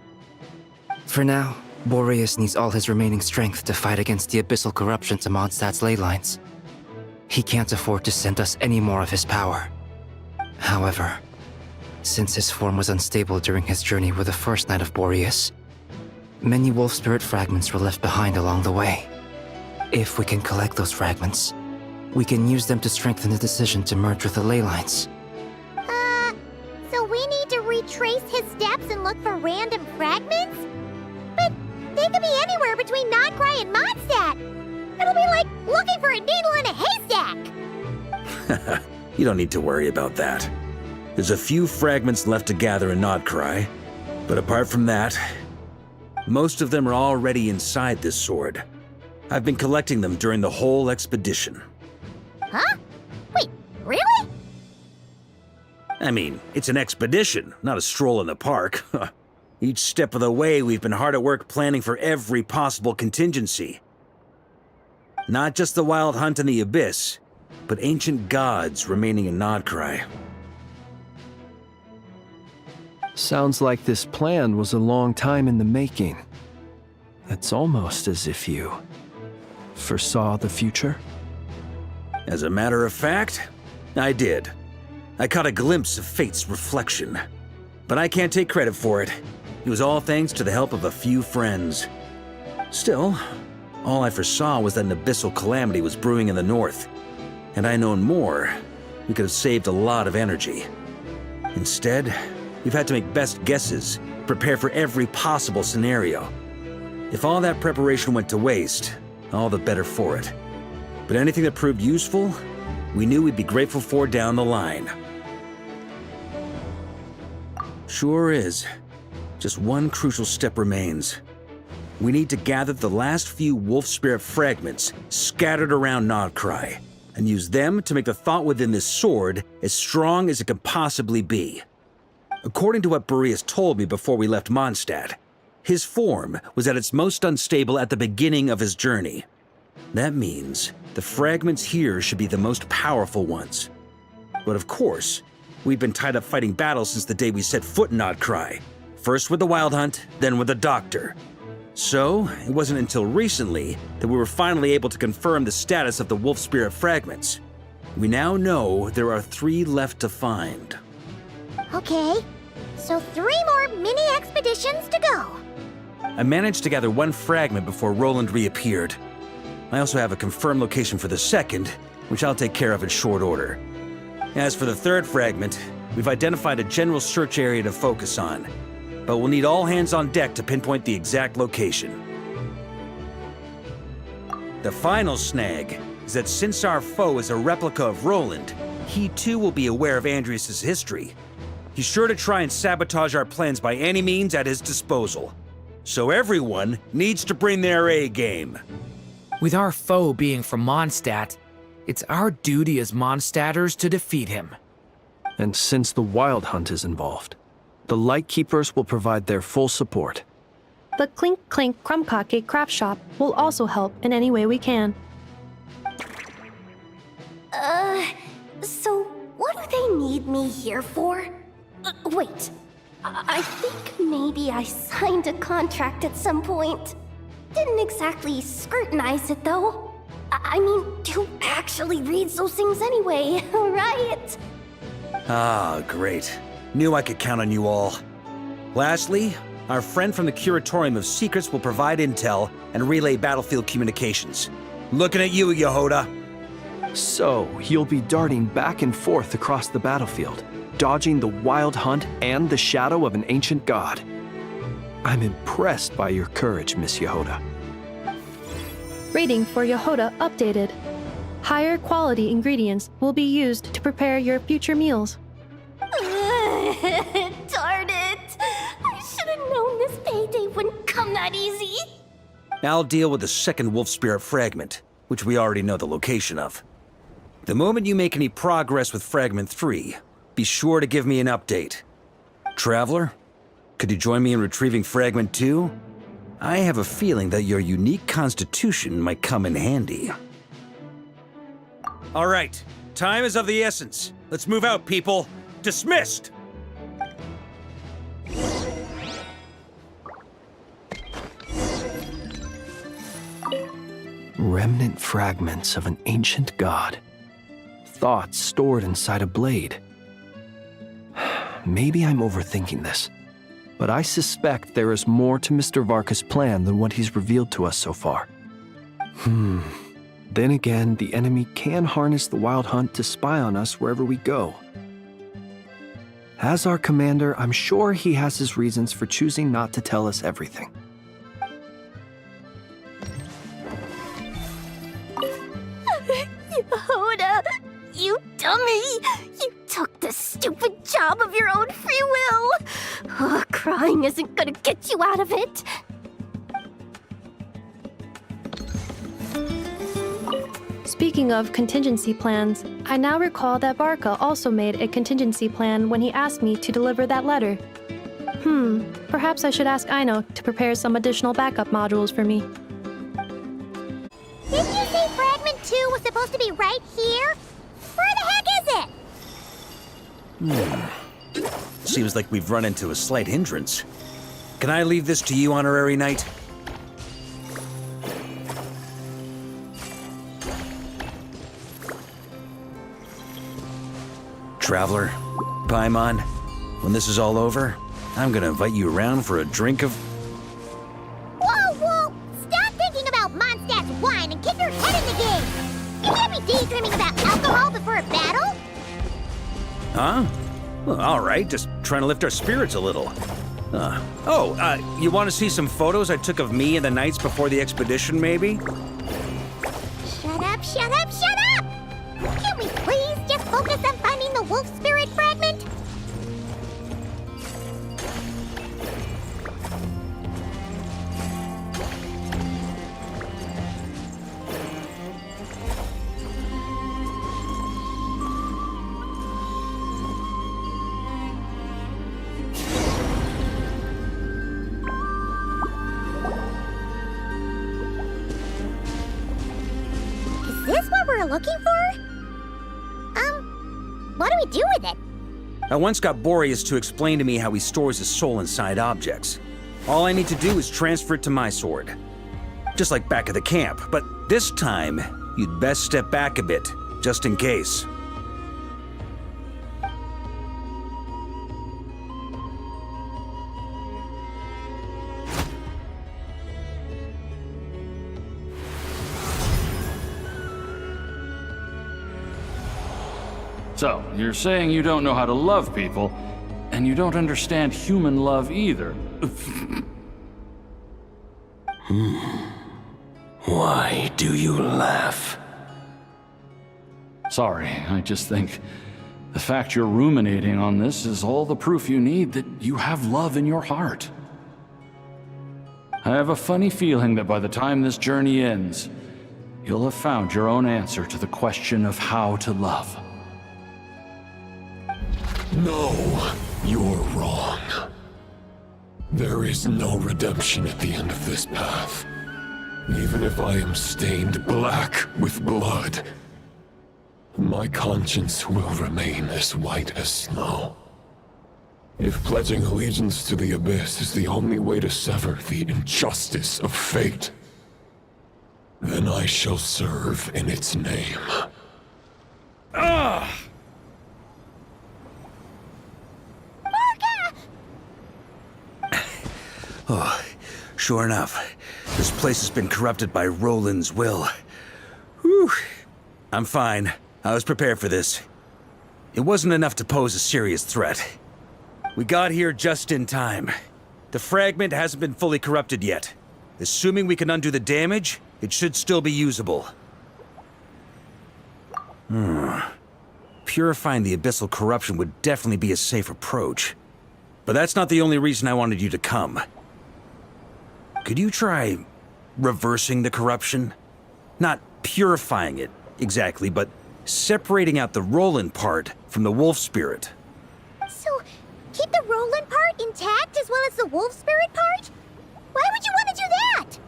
For now, Boreas needs all his remaining strength to fight against the abyssal corruption to Mondstadt's ley lines. He can't afford to send us any more of his power. However, since his form was unstable during his journey with the first Knight of Boreas, many wolf spirit fragments were left behind along the way. If we can collect those fragments, we can use them to strengthen the decision to merge with the ley lines. So we need to retrace his steps and look for random fragments? But they could be anywhere between Nodcry and Mondstadt. It'll be like looking for a needle in a haystack. You don't need to worry about that. There's a few fragments left to gather in Nodcry, but apart from that, most of them are already inside this sword. I've been collecting them during the whole expedition. Huh? Wait, really? I mean, it's an expedition, not a stroll in the park. Each step of the way, we've been hard at work planning for every possible contingency. Not just the wild hunt in the abyss, but ancient gods remaining in Nodcry. Sounds like this plan was a long time in the making. It's almost as if you foresaw the future. As a matter of fact, I did. I caught a glimpse of fate's reflection. But I can't take credit for it. It was all thanks to the help of a few friends. Still, all I foresaw was that an abyssal calamity was brewing in the north. Had I known more, we could have saved a lot of energy. Instead, we've had to make best guesses, prepare for every possible scenario. If all that preparation went to waste, all the better for it. But anything that proved useful, we knew we'd be grateful for down the line. Sure is. Just one crucial step remains. We need to gather the last few wolf spirit fragments scattered around Nodcry, and use them to make the thought within this sword as strong as it can possibly be. According to what Boreas told me before we left Mondstadt, his form was at its most unstable at the beginning of his journey. That means the fragments here should be the most powerful ones. But of course, we've been tied up fighting battles since the day we set foot in Nodcry. First with the Wild Hunt, then with the Doctor. So, it wasn't until recently that we were finally able to confirm the status of the Wolf Spirit fragments. We now know there are 3 left to find. Okay, so 3 more mini expeditions to go. I managed to gather 1 fragment before Roland reappeared. I also have a confirmed location for the second, which I'll take care of in short order. As for the 3rd fragment, we've identified a general search area to focus on, but we'll need all hands on deck to pinpoint the exact location. The final snag is that since our foe is a replica of Roland, he too will be aware of Andrias' history. He's sure to try and sabotage our plans by any means at his disposal. So everyone needs to bring their A game. With our foe being from Mondstadt, it's our duty as Mondstadters to defeat him. And since the Wild Hunt is involved, the Lightkeepers will provide their full support. The Clink Clink Krumkake craft shop will also help in any way we can. So what do they need me here for? Wait, I think maybe I signed a contract at some point. Didn't exactly scrutinize it though. I mean, who actually reads those things anyway, right? Ah, great. Knew I could count on you all. Lastly, our friend from the Curatorium of Secrets will provide intel and relay battlefield communications. Looking at you, Yehoda. So, you'll be darting back and forth across the battlefield, dodging the Wild Hunt and the shadow of an ancient god. I'm impressed by your courage, Miss Yehoda. Rating for Yehoda updated. Higher quality ingredients will be used to prepare your future meals. Darn it! I should have known this payday wouldn't come that easy. I'll deal with the second Wolf Spirit fragment, which we already know the location of. The moment you make any progress with Fragment 3, be sure to give me an update. Traveler, could you join me in retrieving Fragment 2? I have a feeling that your unique constitution might come in handy. All right, time is of the essence. Let's move out, people. Dismissed! Remnant fragments of an ancient god. Thoughts stored inside a blade. Maybe I'm overthinking this, but I suspect there is more to Mr. Varka's plan than what he's revealed to us so far. Then again, the enemy can harness the Wild Hunt to spy on us wherever we go. As our commander, I'm sure he has his reasons for choosing not to tell us everything. Yehuda, you dummy! You took the stupid job of your own free will! Oh, crying isn't gonna get you out of it! Speaking of contingency plans, I now recall that Varka also made a contingency plan when he asked me to deliver that letter. Perhaps I should ask Aino to prepare some additional backup modules for me. Didn't you say Fragment 2 was supposed to be right here? Where the heck is it? Seems like we've run into a slight hindrance. Can I leave this to you, Honorary Knight? Traveler, Paimon, when this is all over, I'm gonna invite you around for a drink of... Whoa! Stop thinking about Mondstadt's wine and keep your head in the game! You can't be daydreaming about alcohol before a battle? Huh? Well, all right, just trying to lift our spirits a little. You want to see some photos I took of me and the knights before the expedition, maybe? Shut up! Can't we please just focus on finding the wolf spirit fragment? Is this what we're looking for? What do we do with it? I once got Boreas to explain to me how he stores his soul inside objects. All I need to do is transfer it to my sword. Just like back at the camp, but this time, you'd best step back a bit, just in case. So, you're saying you don't know how to love people, and you don't understand human love either. Why do you laugh? Sorry, I just think the fact you're ruminating on this is all the proof you need that you have love in your heart. I have a funny feeling that by the time this journey ends, you'll have found your own answer to the question of how to love. No, you're wrong. There is no redemption at the end of this path. Even if I am stained black with blood, my conscience will remain as white as snow. If pledging allegiance to the Abyss is the only way to sever the injustice of fate, then I shall serve in its name. Oh, sure enough, this place has been corrupted by Roland's will. Whew. I'm fine. I was prepared for this. It wasn't enough to pose a serious threat. We got here just in time. The fragment hasn't been fully corrupted yet. Assuming we can undo the damage, it should still be usable. Purifying the abyssal corruption would definitely be a safe approach. But that's not the only reason I wanted you to come. Could you try reversing the corruption? Not purifying it, exactly, but separating out the Roland part from the wolf spirit. So, keep the Roland part intact as well as the wolf spirit part? Why would you want to do that?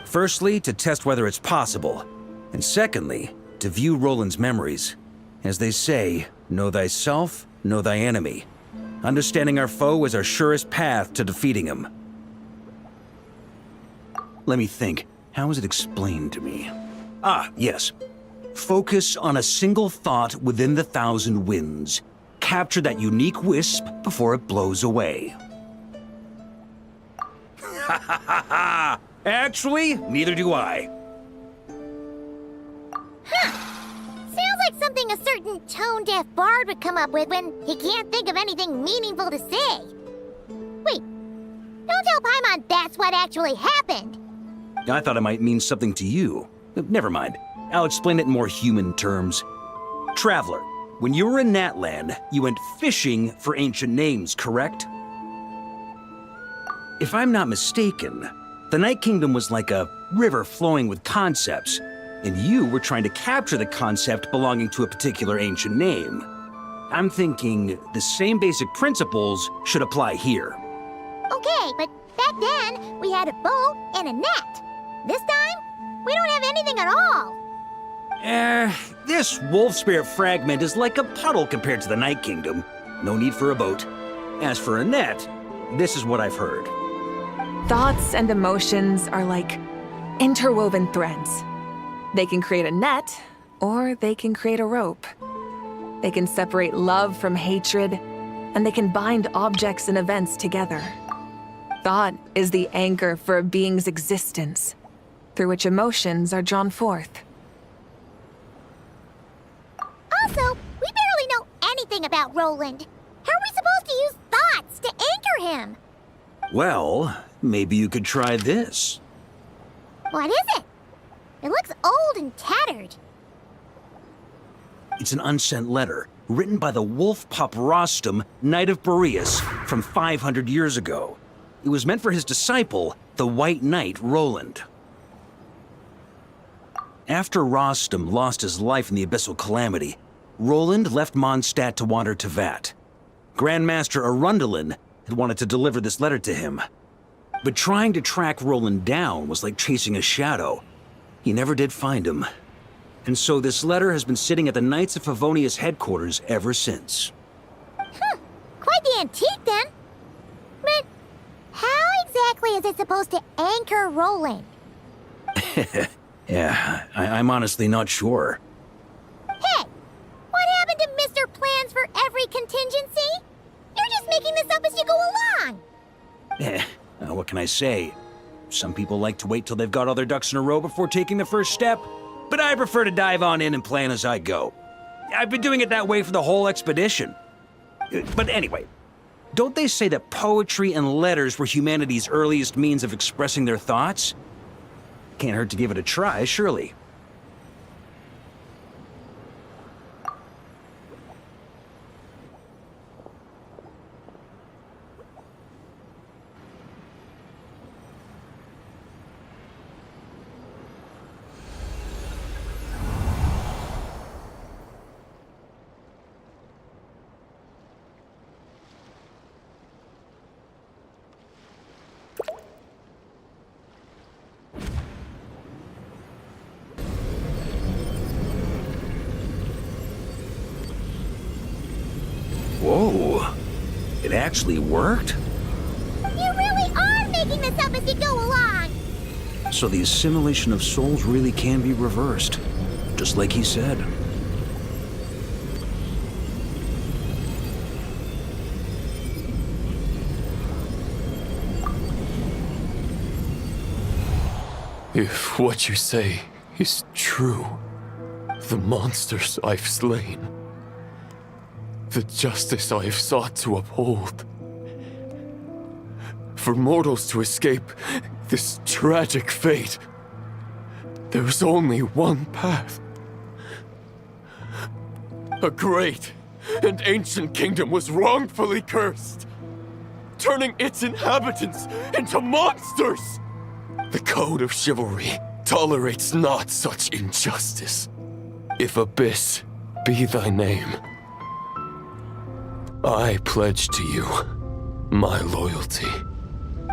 Firstly, to test whether it's possible. And secondly, to view Roland's memories. As they say, Know thyself, know thy enemy. Understanding our foe is our surest path to defeating him. Let me think. How is it explained to me? Ah, yes. Focus on a single thought within the 1,000 winds. Capture that unique wisp before it blows away. Ha ha ha ha! Actually, neither do I. Sounds like something a certain tone-deaf bard would come up with when he can't think of anything meaningful to say. Wait, don't tell Paimon that's what actually happened. I thought it might mean something to you. Never mind. I'll explain it in more human terms. Traveler, when you were in Natland, you went fishing for ancient names, correct? If I'm not mistaken, the Night Kingdom was like a river flowing with concepts, and you were trying to capture the concept belonging to a particular ancient name. I'm thinking the same basic principles should apply here. Okay, but back then, we had a boat and a net. This time, we don't have anything at all. This wolf spirit fragment is like a puddle compared to the Night Kingdom. No need for a boat. As for a net, this is what I've heard. Thoughts and emotions are like interwoven threads. They can create a net, or they can create a rope. They can separate love from hatred, and they can bind objects and events together. Thought is the anchor for a being's existence, through which emotions are drawn forth. Also, we barely know anything about Roland. How are we supposed to use thoughts to anchor him? Well, maybe you could try this. What is it? It looks old and tattered. It's an unsent letter, written by the wolf pup Rostam, Knight of Boreas, from 500 years ago. It was meant for his disciple, the White Knight Roland. After Rostam lost his life in the Abyssal Calamity, Roland left Mondstadt to wander to Vat. Grandmaster Arundelen had wanted to deliver this letter to him. But trying to track Roland down was like chasing a shadow. He never did find him. And so this letter has been sitting at the Knights of Favonius headquarters ever since. Quite the antique then. But how exactly is it supposed to anchor Roland? Yeah, I'm honestly not sure. Hey, what happened to Mr. Plans for every contingency? You're just making this up as you go along. What can I say? Some people like to wait till they've got all their ducks in a row before taking the first step, but I prefer to dive on in and plan as I go. I've been doing it that way for the whole expedition. But anyway, don't they say that poetry and letters were humanity's earliest means of expressing their thoughts? Can't hurt to give it a try, surely. Whoa, it actually worked? You really are making this up as you go along. So the assimilation of souls really can be reversed, just like he said. If what you say is true, the monsters I've slain, the justice I have sought to uphold, for mortals to escape this tragic fate, there's only one path. A great and ancient kingdom was wrongfully cursed, turning its inhabitants into monsters. The code of chivalry tolerates not such injustice. If Abyss be thy name, I pledge to you my loyalty.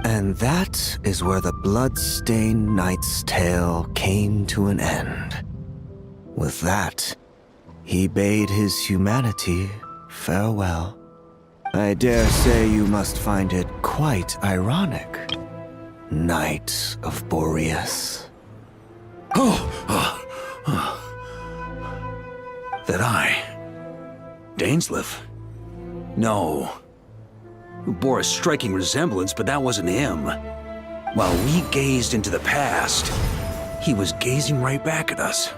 And that is where the blood-stained knight's tale came to an end. With that, He bade his humanity farewell. I dare say you must find it quite ironic, Knight of Boreas. That I... Dainsleif? No. Bore a striking resemblance, but that wasn't him. While we gazed into the past, he was gazing right back at us.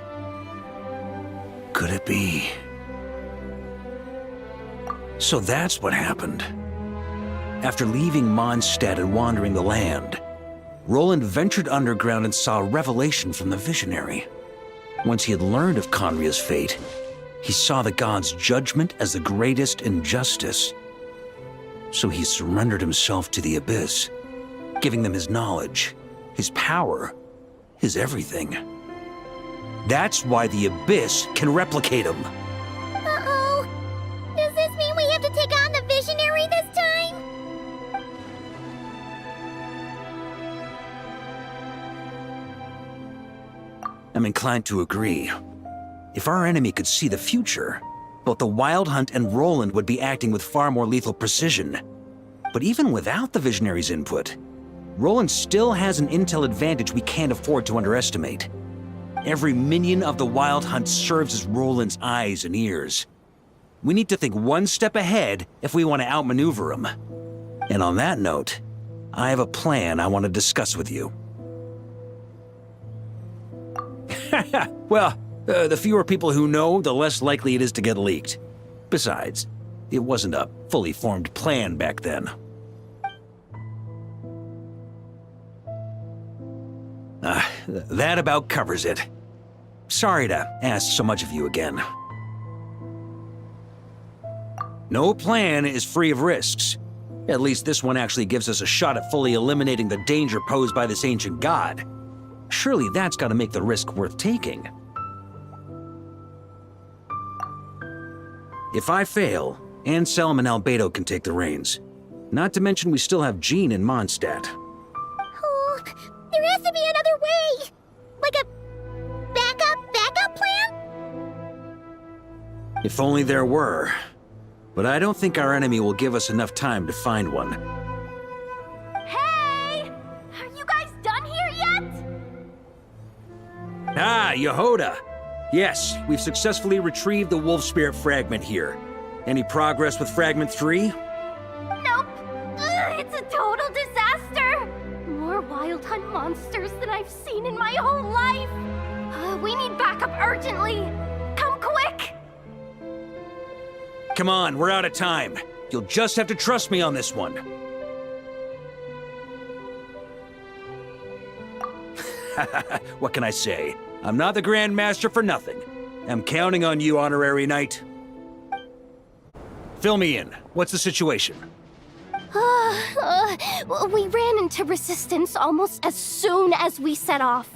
Could it be? So that's what happened. After leaving Mondstadt and wandering the land, Roland ventured underground and saw a revelation from the Visionary. Once he had learned of Conria's fate, he saw the gods' judgment as the greatest injustice. So he surrendered himself to the Abyss, giving them his knowledge, his power, his everything. That's why the Abyss can replicate him. Uh-oh. Does this mean we have to take on the Visionary this time? I'm inclined to agree. If our enemy could see the future, both the Wild Hunt and Roland would be acting with far more lethal precision. But even without the Visionary's input, Roland still has an intel advantage we can't afford to underestimate. Every minion of the Wild Hunt serves as Roland's eyes and ears. We need to think one step ahead if we want to outmaneuver him. And on that note, I have a plan I want to discuss with you. Well, the fewer people who know, the less likely it is to get leaked. Besides, it wasn't a fully formed plan back then. That about covers it. Sorry to ask so much of you again. No plan is free of risks. At least this one actually gives us a shot at fully eliminating the danger posed by this ancient god. Surely that's got to make the risk worth taking. If I fail, Anselm and Albedo can take the reins. Not to mention we still have Jean in Mondstadt. Oh, there has to be another way! Like a backup plan? If only there were. But I don't think our enemy will give us enough time to find one. Hey! Are you guys done here yet? Ah, Yehoda! Yes, we've successfully retrieved the Wolf Spirit fragment here. Any progress with Fragment 3? Nope. Ugh, it's a total disaster. More Wild Hunt monsters than I've seen in my whole life. We need backup urgently. Come quick! Come on, we're out of time. You'll just have to trust me on this one. What can I say? I'm not the Grand Master for nothing. I'm counting on you, Honorary Knight. Fill me in. What's the situation? We ran into resistance almost as soon as we set off.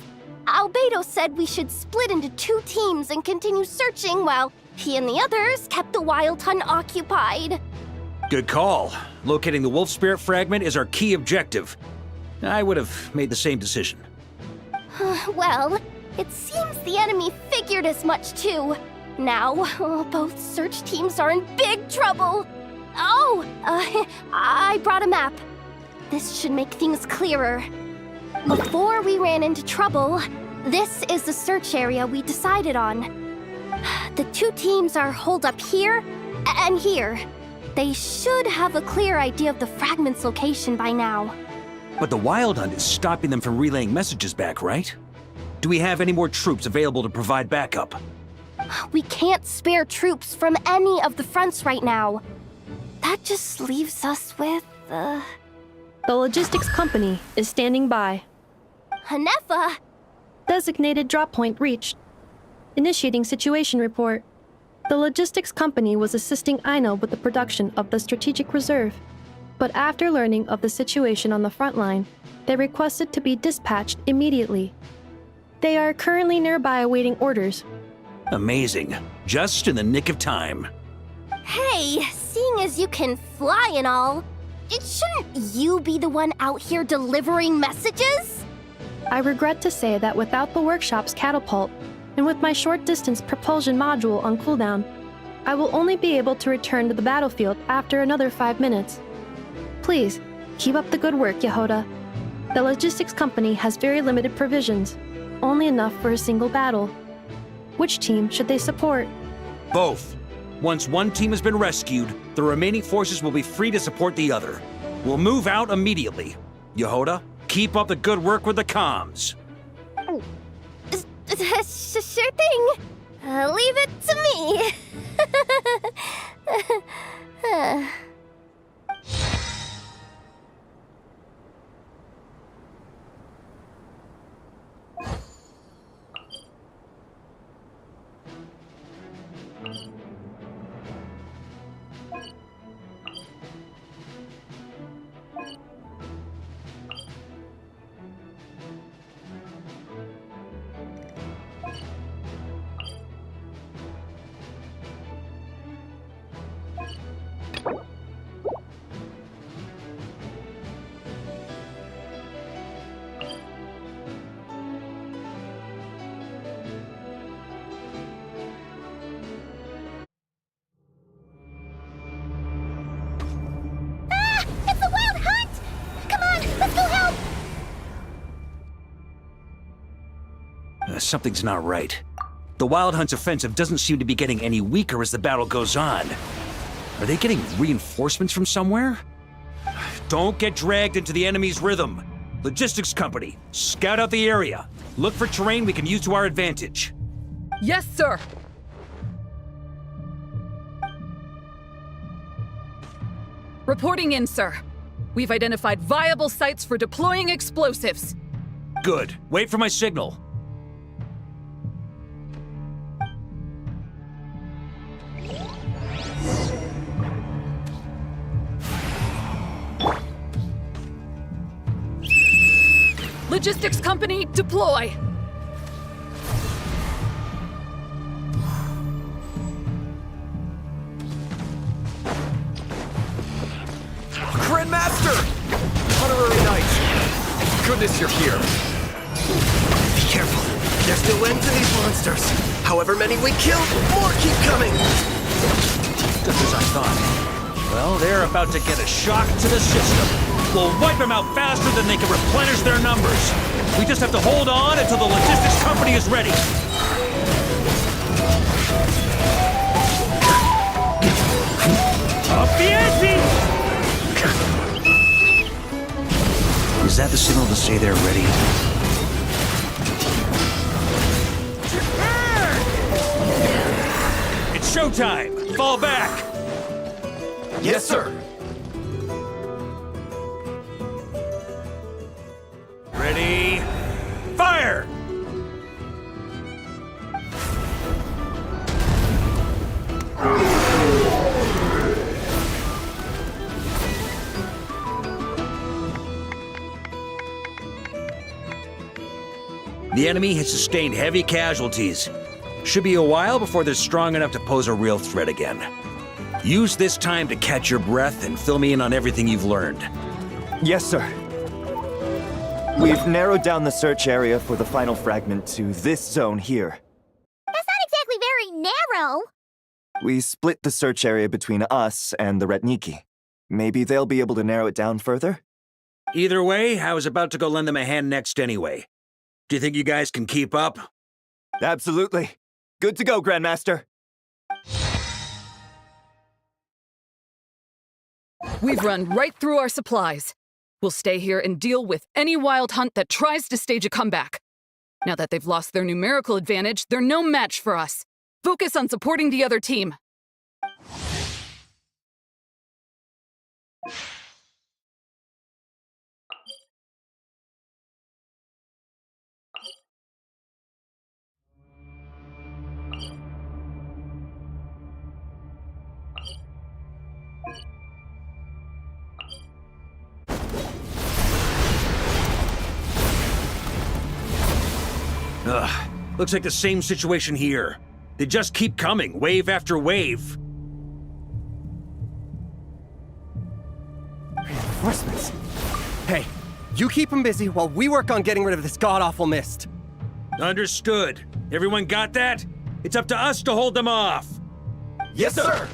Albedo said we should split into 2 teams and continue searching while he and the others kept the Wild Hunt occupied. Good call. Locating the Wolf Spirit fragment is our key objective. I would have made the same decision. Well, it seems the enemy figured as much too. Now, both search teams are in big trouble. Oh, I brought a map. This should make things clearer. Before we ran into trouble, this is the search area we decided on. The 2 teams are holed up here and here. They should have a clear idea of the fragment's location by now. But the Wild Hunt is stopping them from relaying messages back, right? Do we have any more troops available to provide backup? We can't spare troops from any of the fronts right now. That just leaves us with, The logistics company is standing by. Hanefa! Designated drop point reached. Initiating situation report. The logistics company was assisting Aino with the production of the strategic reserve. But after learning of the situation on the front line, they requested to be dispatched immediately. They are currently nearby awaiting orders. Amazing. Just in the nick of time. Hey, seeing as you can fly and all, shouldn't you be the one out here delivering messages? I regret to say that without the workshop's catapult, and with my short-distance propulsion module on cooldown, I will only be able to return to the battlefield after another 5 minutes. Please, keep up the good work, Yehoda. The logistics company has very limited provisions, only enough for a single battle. Which team should they support? Both. Once one team has been rescued, the remaining forces will be free to support the other. We'll move out immediately. Yehoda, keep up the good work with the comms. Sure thing. Leave it to me. Something's not right. The Wild Hunt's offensive doesn't seem to be getting any weaker as the battle goes on. Are they getting reinforcements from somewhere? Don't get dragged into the enemy's rhythm. Logistics company, scout out the area. Look for terrain we can use to our advantage. Yes, sir. Reporting in, sir. We've identified viable sites for deploying explosives. Good. Wait for my signal. Logistics company, deploy! Grandmaster! Honorary Knight! Goodness you're here. Be careful. There's no end to these monsters. However many we kill, more keep coming. Just as I thought. Well, they're about to get a shock to the system. We'll wipe them out faster than they can replenish their numbers. We just have to hold on until the logistics company is ready. Up the ante! Is that the signal to say they're ready? It's showtime! Fall back! Yes, sir! Ready? Fire! The enemy has sustained heavy casualties. Should be a while before they're strong enough to pose a real threat again. Use this time to catch your breath and fill me in on everything you've learned. Yes, sir. We've narrowed down the search area for the final fragment to this zone here. That's not exactly very narrow. We split the search area between us and the Ratniki. Maybe they'll be able to narrow it down further? Either way, I was about to go lend them a hand next anyway. Do you think you guys can keep up? Absolutely. Good to go, Grandmaster. We've run right through our supplies. We'll stay here and deal with any wild hunt that tries to stage a comeback. Now that they've lost their numerical advantage, they're no match for us. Focus on supporting the other team. Ugh, looks like the same situation here. They just keep coming, wave after wave. Reinforcements. Hey, you keep them busy while we work on getting rid of this god-awful mist. Understood. Everyone got that? It's up to us to hold them off. Yes, sir!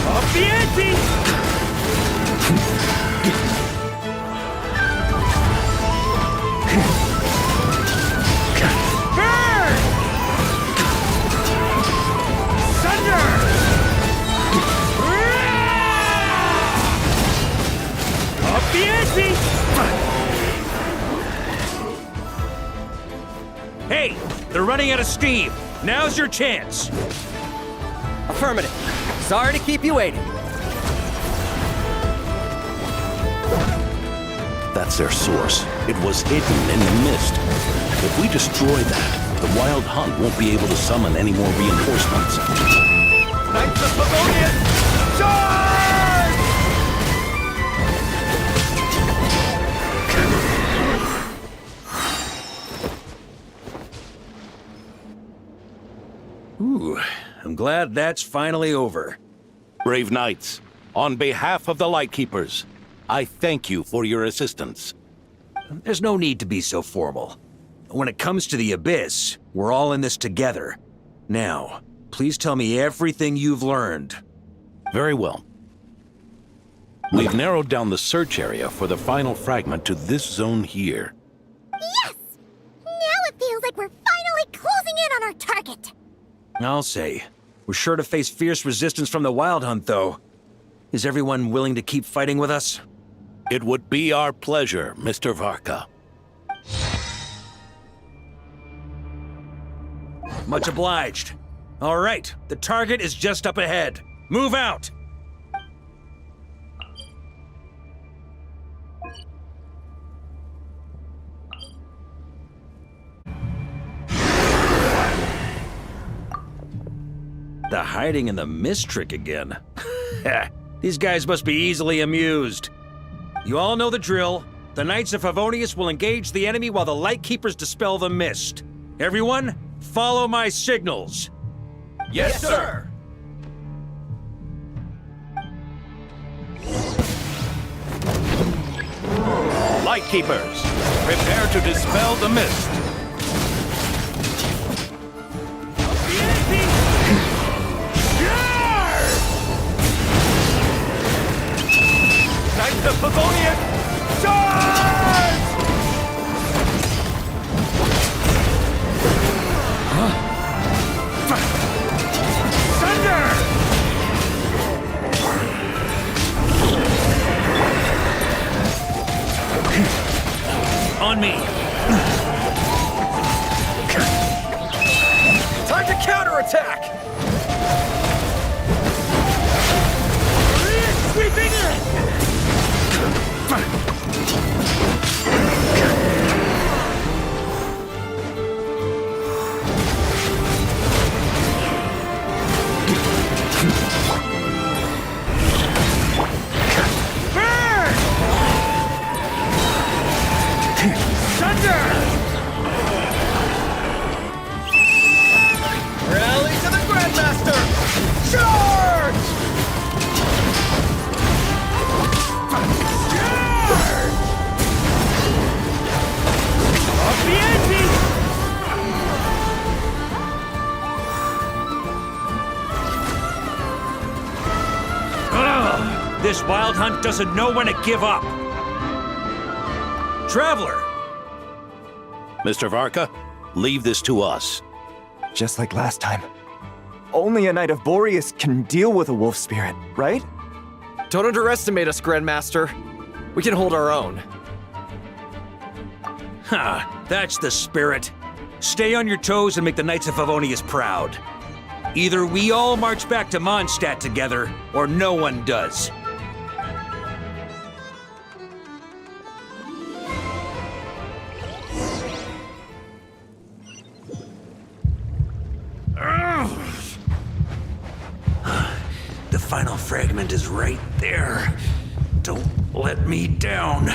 Off the ante! Burn! Thunder! Off the ante! Hey, they're running out of steam. Now's your chance. Affirmative. Sorry to keep you waiting. That's their source. It was hidden in the mist. If we destroy that, the Wild Hunt won't be able to summon any more reinforcements. Knights of Pavonius, charge! Ooh, I'm glad that's finally over. Brave knights, on behalf of the Lightkeepers, I thank you for your assistance. There's no need to be so formal. When it comes to the Abyss, we're all in this together. Now, please tell me everything you've learned. Very well. We've narrowed down the search area for the final fragment to this zone here. Yes! Now it feels like we're finally closing in on our target. I'll say. We're sure to face fierce resistance from the Wild Hunt, though. Is everyone willing to keep fighting with us? It would be our pleasure, Mr. Varka. Much obliged. All right, the target is just up ahead. Move out! The hiding in the mist trick again. These guys must be easily amused. You all know the drill. The Knights of Favonius will engage the enemy while the Lightkeepers dispel the mist. Everyone, follow my signals. Yes, sir! Lightkeepers, prepare to dispel the mist. Knights of Pavonius, charge! On me! Time to counterattack! Sweeping in! Rally to the Grandmaster! Charge! Off the ante! Ugh, this Wild Hunt doesn't know when to give up. Traveler! Mr. Varka, leave this to us. Just like last time. Only a Knight of Boreas can deal with a wolf spirit, right? Don't underestimate us, Grandmaster. We can hold our own. Ha, that's the spirit. Stay on your toes and make the Knights of Favonius proud. Either we all march back to Mondstadt together, or no one does. fragment is right there. Don't let me down.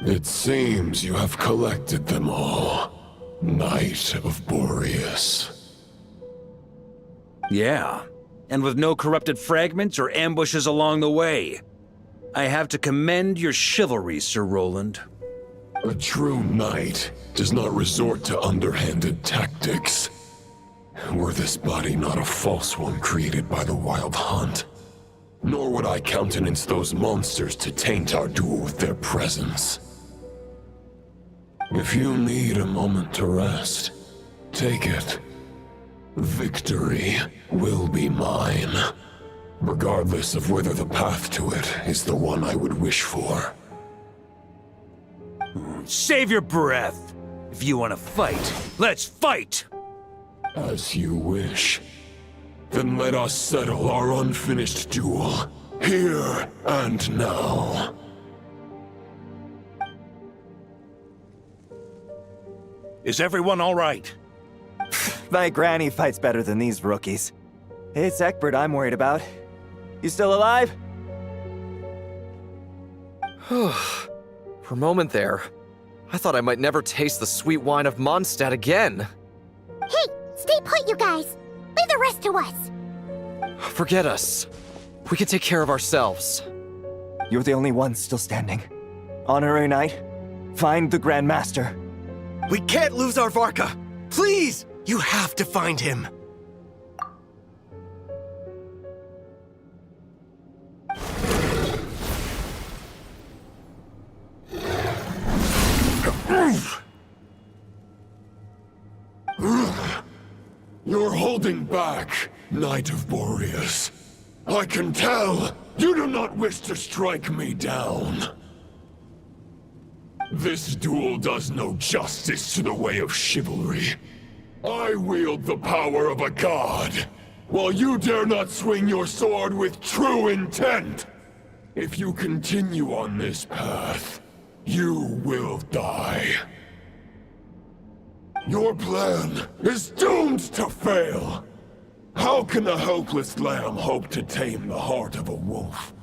It seems you have collected them all, Knight of Boreas. Yeah, and with no corrupted fragments or ambushes along the way. I have to commend your chivalry, Sir Roland. A true knight does not resort to underhanded tactics. Were this body not a false one created by the Wild Hunt, nor would I countenance those monsters to taint our duel with their presence. If you need a moment to rest, take it. Victory will be mine, regardless of whether the path to it is the one I would wish for. Save your breath! If you want to fight, let's fight! As you wish. Then let us settle our unfinished duel, here and now. Is everyone all right? My granny fights better than these rookies. It's Egbert I'm worried about. You still alive? For a moment there, I thought I might never taste the sweet wine of Mondstadt again. Hey, stay put, you guys. Leave the rest to us. Forget us. We can take care of ourselves. You're the only one still standing. Honorary Knight, find the Grand Master. We can't lose our Varka! Please! You have to find him! You're holding back, Knight of Boreas. I can tell you do not wish to strike me down. This duel does no justice to the way of chivalry. I wield the power of a god, while you dare not swing your sword with true intent. If you continue on this path, you will die. Your plan is doomed to fail. How can a helpless lamb hope to tame the heart of a wolf,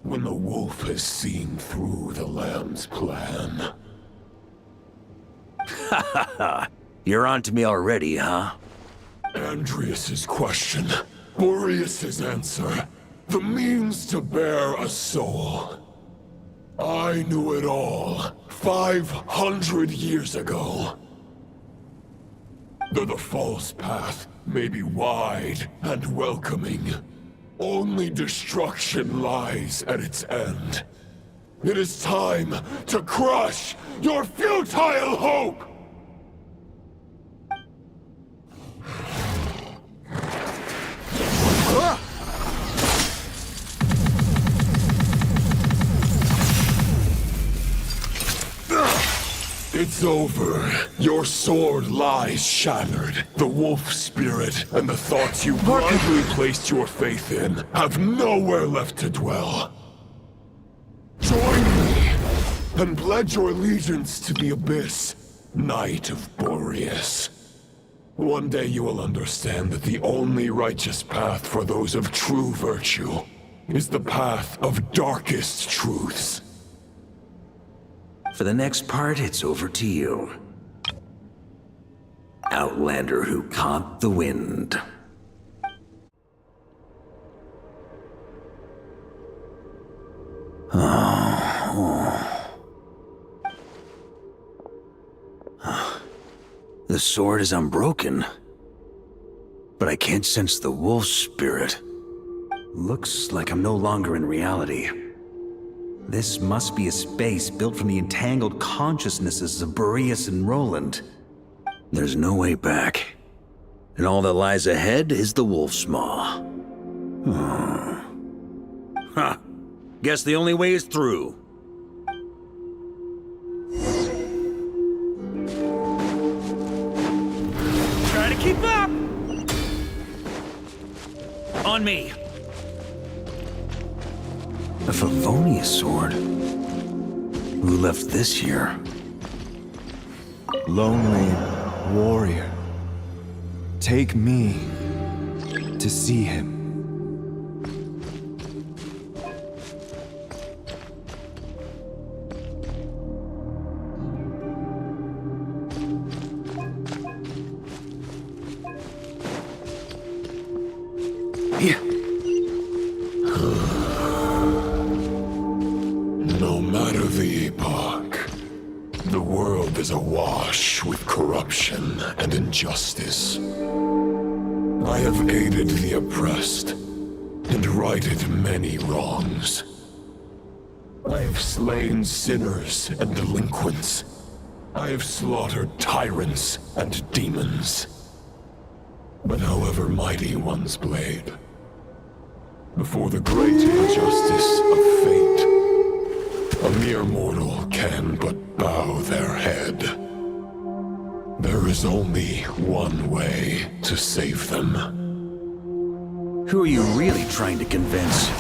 when the wolf has seen through the lamb's plan? Ha ha ha! You're on to me already, huh? Andrias's question, Boreas's answer, the means to bear a soul. I knew it all 500 years ago. Though the false path may be wide and welcoming, only destruction lies at its end. It is time to crush your futile hope! It's over. Your sword lies shattered. The wolf spirit and the thoughts you blindly placed your faith in have nowhere left to dwell. Join me and pledge your allegiance to the abyss, Knight of Boreas. One day you will understand that the only righteous path for those of true virtue is the path of darkest truths. For the next part, it's over to you. Outlander who caught the wind. The sword is unbroken, but I can't sense the wolf spirit. Looks like I'm no longer in reality. This must be a space built from the entangled consciousnesses of Boreas and Roland. There's no way back. And all that lies ahead is the wolf's maw. Huh. Guess the only way is through. Try to keep up! On me. A Favonius sword. Who left this here? Lonely warrior. Take me to see him. No matter the epoch, the world is awash with corruption and injustice. I have aided the oppressed and righted many wrongs. I have slain sinners and delinquents. I have slaughtered tyrants and demons. But however mighty one's blade, before the great injustice of fate, a mere mortal can but bow their head. There is only one way to save them. Who are you really trying to convince?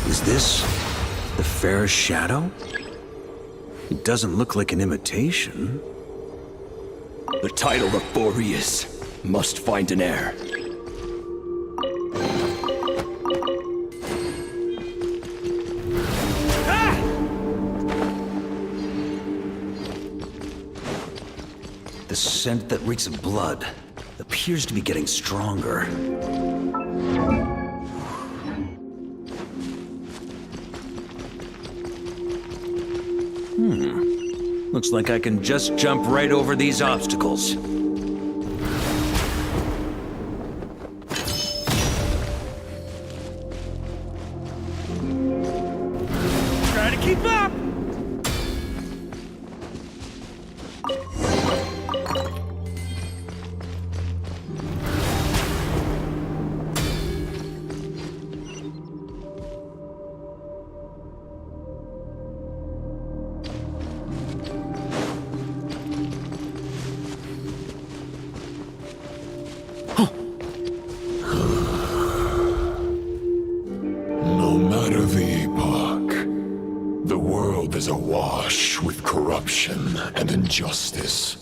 Is this the fairest shadow? It doesn't look like an imitation. The title of Boreas must find an heir. The scent that reeks of blood appears to be getting stronger. Looks like I can just jump right over these obstacles. Try to keep up! No matter the epoch, the world is awash with corruption and injustice.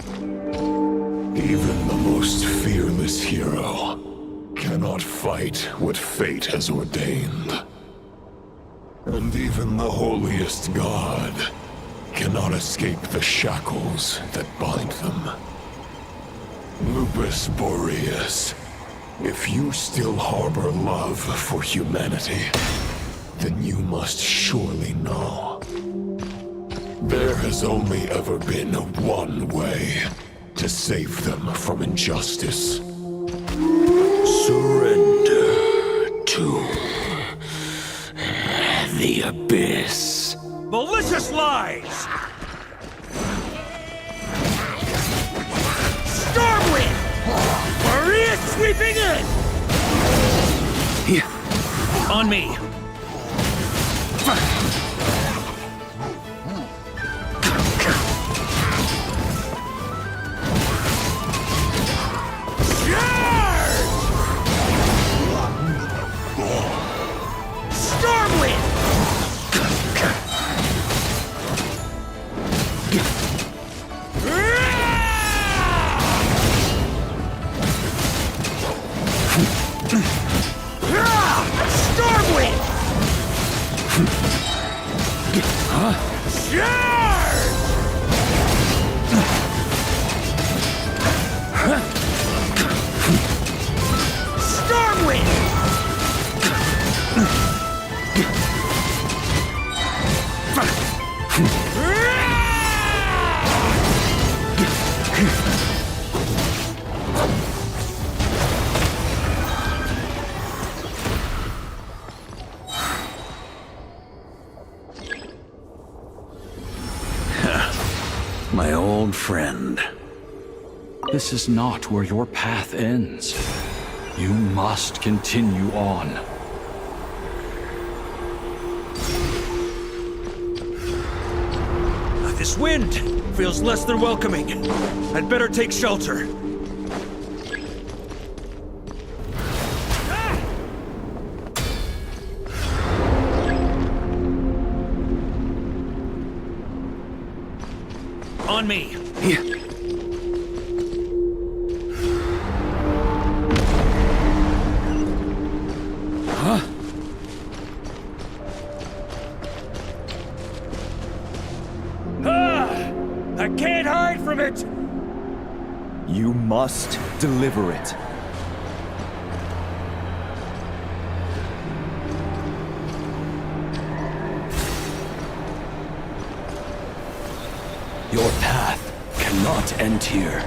Even the most fearless hero cannot fight what fate has ordained. And even the holiest god cannot escape the shackles that bind them. Lupus Boreas, if you still harbor love for humanity, then you must surely know. There has only ever been one way to save them from injustice. Surrender to the abyss. Malicious lies! Stormwind! Maria sweeping in! On me! Stormwind! Stormwind! Stormwind! old friend. This is not where your path ends. You must continue on. This wind feels less than welcoming. I'd better take shelter. On me. Huh? I can't hide from it! You must deliver it. Your path cannot end here.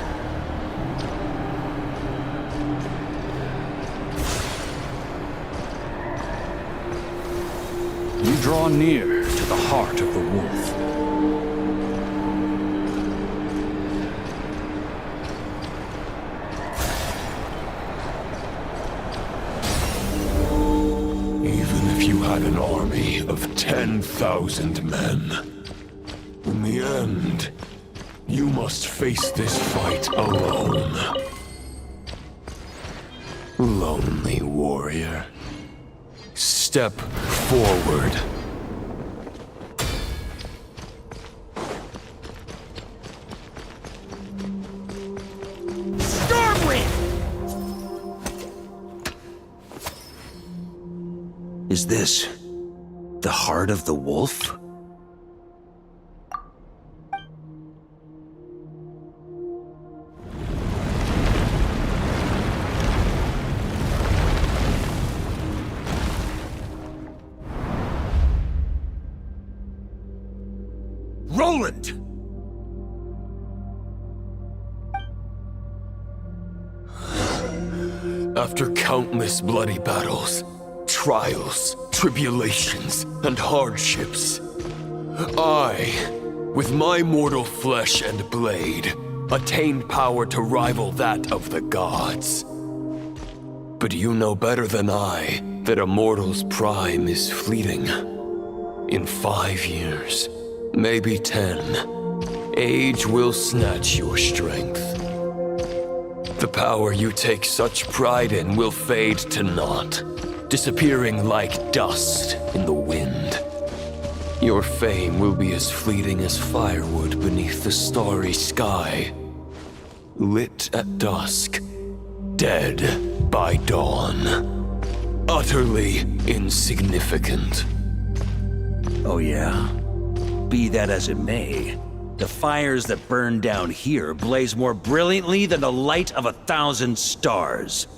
You draw near to the heart of the wolf. Even if you had an army of 10,000 men, in the end, you must face this fight alone. Lonely warrior. Step forward. Stormwind! Is this the heart of the wolf? Roland! After countless bloody battles, trials, tribulations, and hardships, I, with my mortal flesh and blade, attained power to rival that of the gods. But you know better than I that a mortal's prime is fleeting. In 5 years, maybe 10, age will snatch your strength. The power you take such pride in will fade to naught, disappearing like dust in the wind. Your fame will be as fleeting as firewood beneath the starry sky, lit at dusk, dead by dawn, utterly insignificant. Oh yeah? Be that as it may, the fires that burn down here blaze more brilliantly than the light of 1,000 stars.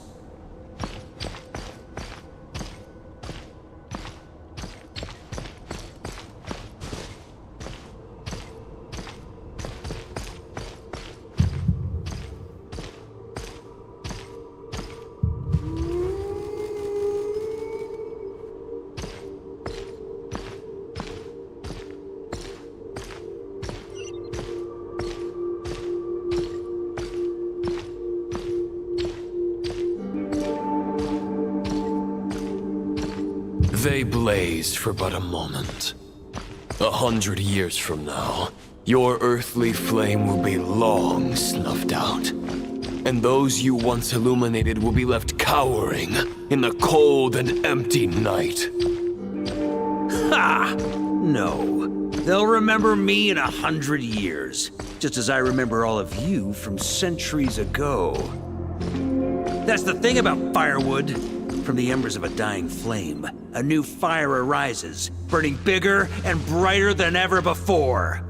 They blaze for but a moment. 100 years from now, your earthly flame will be long snuffed out. And those you once illuminated will be left cowering in the cold and empty night. Ha! No. They'll remember me in 100 years, just as I remember all of you from centuries ago. That's the thing about firewood. From the embers of a dying flame, a new fire arises, burning bigger and brighter than ever before.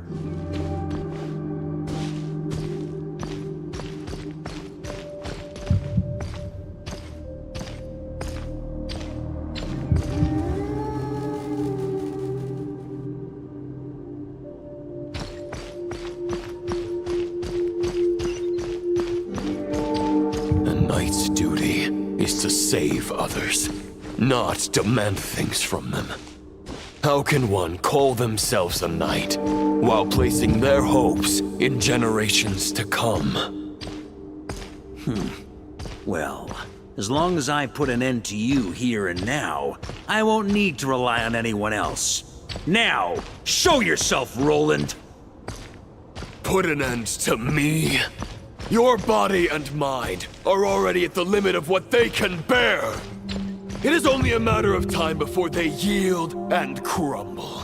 A knight's duty is to save others, not demand things from them. How can one call themselves a knight while placing their hopes in generations to come? Well, as long as I put an end to you here and now, I won't need to rely on anyone else. Now, show yourself, Roland! Put an end to me? Your body and mind are already at the limit of what they can bear. It is only a matter of time before they yield and crumble.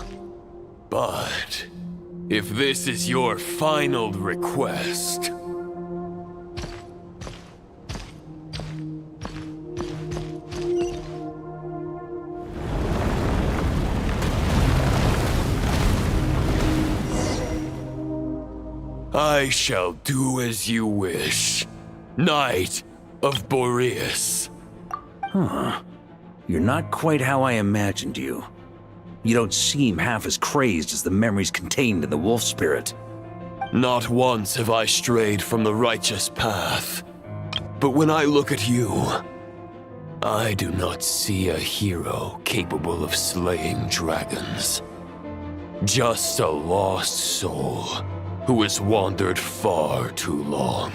But if this is your final request... I shall do as you wish, Knight of Boreas. Huh. You're not quite how I imagined you. You don't seem half as crazed as the memories contained in the wolf spirit. Not once have I strayed from the righteous path. But when I look at you, I do not see a hero capable of slaying dragons. Just a lost soul who has wandered far too long.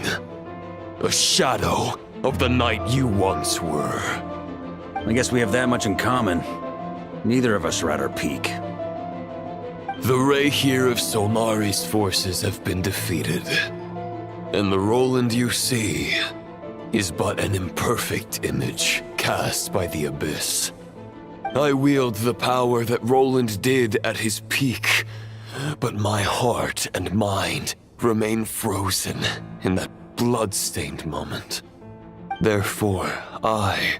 A shadow of the knight you once were. I guess we have that much in common. Neither of us are at our peak. The ray here of Solmari's forces have been defeated. And the Roland you see is but an imperfect image cast by the Abyss. I wield the power that Roland did at his peak, but my heart and mind remain frozen in that blood-stained moment. Therefore, I,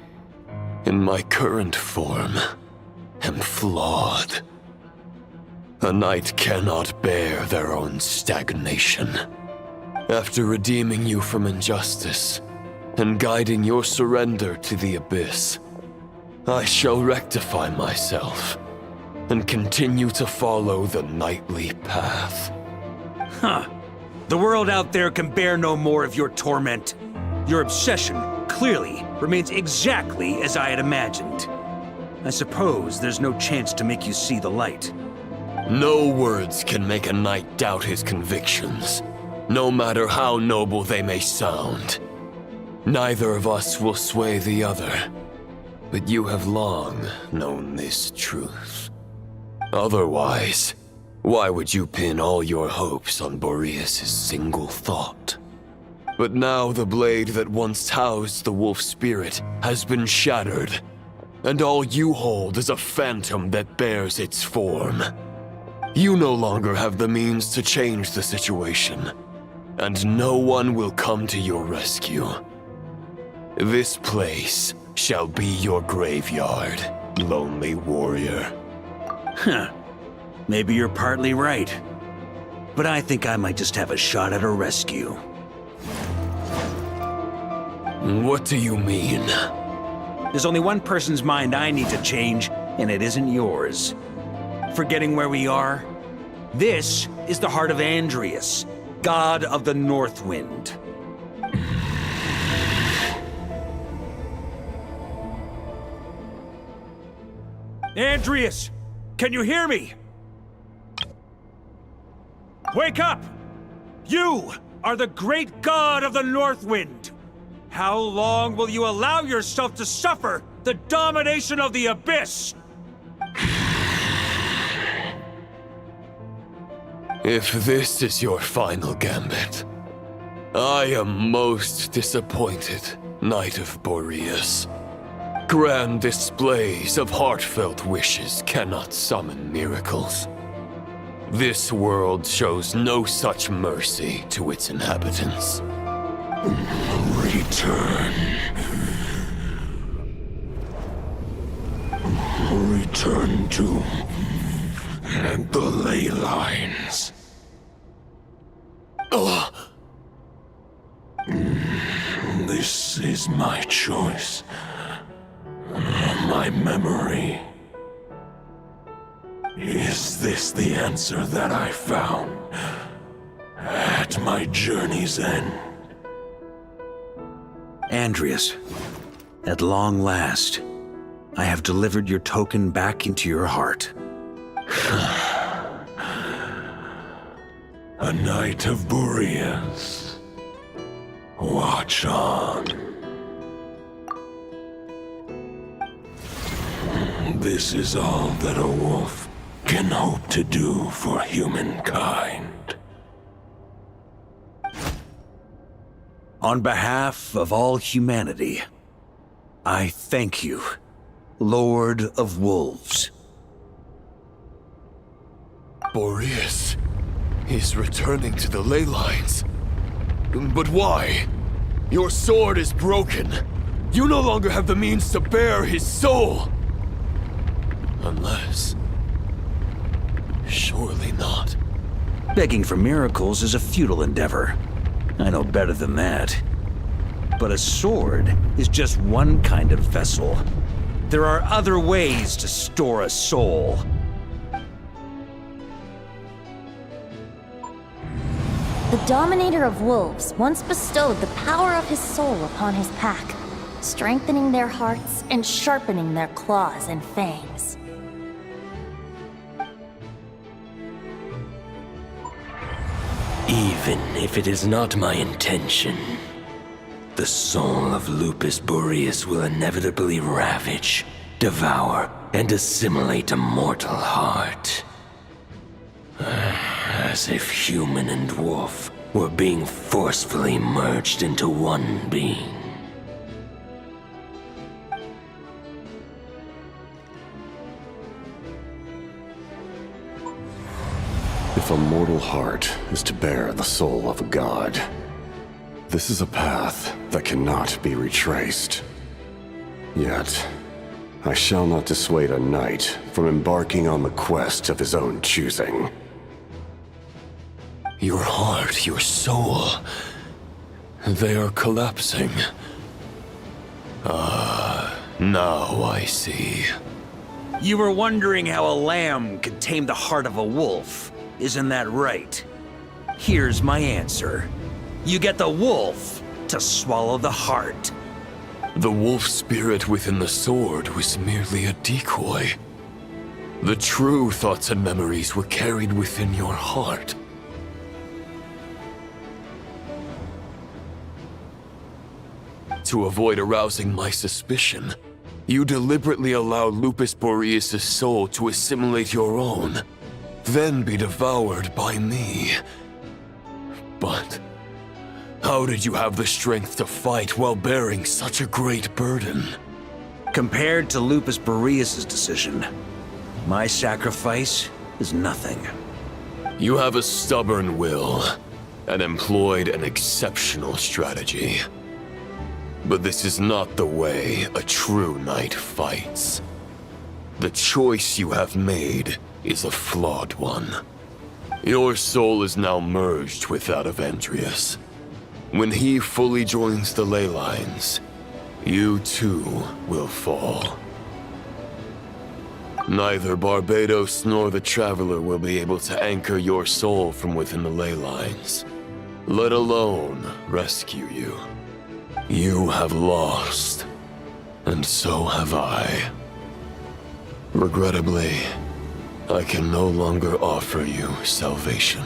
in my current form, am flawed. A knight cannot bear their own stagnation. After redeeming you from injustice and guiding your surrender to the Abyss, I shall rectify myself and continue to follow the knightly path. Huh. The world out there can bear no more of your torment. Your obsession, clearly, remains exactly as I had imagined. I suppose there's no chance to make you see the light. No words can make a knight doubt his convictions, no matter how noble they may sound. Neither of us will sway the other, but you have long known this truth. Otherwise, why would you pin all your hopes on Boreas' single thought? But now the blade that once housed the wolf spirit has been shattered, and all you hold is a phantom that bears its form. You no longer have the means to change the situation, and no one will come to your rescue. This place shall be your graveyard, lonely warrior. Huh. Maybe you're partly right. But I think I might just have a shot at a rescue. What do you mean? There's only one person's mind I need to change, and it isn't yours. Forgetting where we are? This is the heart of Andreas, god of the North Wind. Andreas! Can you hear me? Wake up! You are the great god of the North Wind! How long will you allow yourself to suffer the domination of the Abyss? If this is your final gambit, I am most disappointed, Knight of Boreas. Grand displays of heartfelt wishes cannot summon miracles. This world shows no such mercy to its inhabitants. Return. Return to the ley lines. This is my choice. My memory. Is this the answer that I found at my journey's end? Andreas, at long last, I have delivered your token back into your heart. A Knight of Boreas. Watch on. This is all that a wolf can hope to do for humankind. On behalf of all humanity, I thank you, Lord of Wolves. Boreas is returning to the ley lines. But why? Your sword is broken. You no longer have the means to bear his soul. Unless... surely not. Begging for miracles is a futile endeavor. I know better than that. But a sword is just one kind of vessel. There are other ways to store a soul. The Dominator of Wolves once bestowed the power of his soul upon his pack, strengthening their hearts and sharpening their claws and fangs. Even if it is not my intention, the soul of Lupus Boreas will inevitably ravage, devour, and assimilate a mortal heart. As if human and wolf were being forcefully merged into one being. If a mortal heart is to bear the soul of a god, this is a path that cannot be retraced. Yet, I shall not dissuade a knight from embarking on the quest of his own choosing. Your heart, your soul... they are collapsing. Now I see. You were wondering how a lamb could tame the heart of a wolf. Isn't that right? Here's my answer. You get the wolf to swallow the heart. The wolf spirit within the sword was merely a decoy. The true thoughts and memories were carried within your heart. To avoid arousing my suspicion, you deliberately allowed Lupus Boreas' soul to assimilate your own, then be devoured by me. But how did you have the strength to fight while bearing such a great burden? Compared to Lupus Boreas' decision, my sacrifice is nothing. You have a stubborn will, and employed an exceptional strategy. But this is not the way a true knight fights. The choice you have made is a flawed one. Your soul is now merged with that of Andreas. When he fully joins the ley lines, you too will fall. Neither Barbados nor the Traveler will be able to anchor your soul from within the ley lines, let alone rescue you. You have lost, and so have I. Regrettably, I can no longer offer you salvation.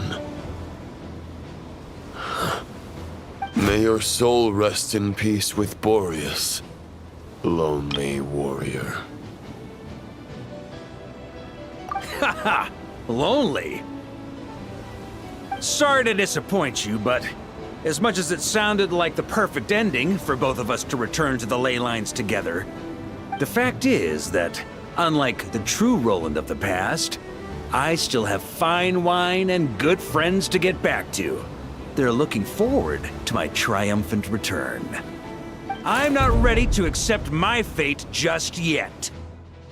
May your soul rest in peace with Boreas, lonely warrior. Haha! Lonely? Sorry to disappoint you, but as much as it sounded like the perfect ending for both of us to return to the ley lines together, the fact is that, unlike the true Roland of the past, I still have fine wine and good friends to get back to. They're looking forward to my triumphant return. I'm not ready to accept my fate just yet.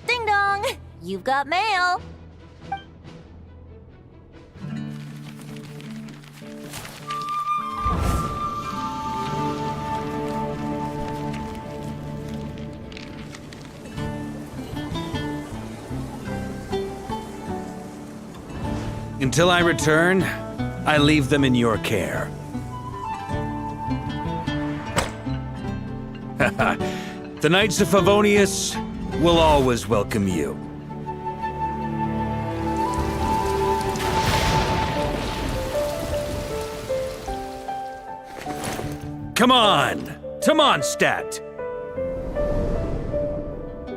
Ding dong! You've got mail! Until I return, I leave them in your care. The Knights of Favonius will always welcome you. Come on! To Mondstadt!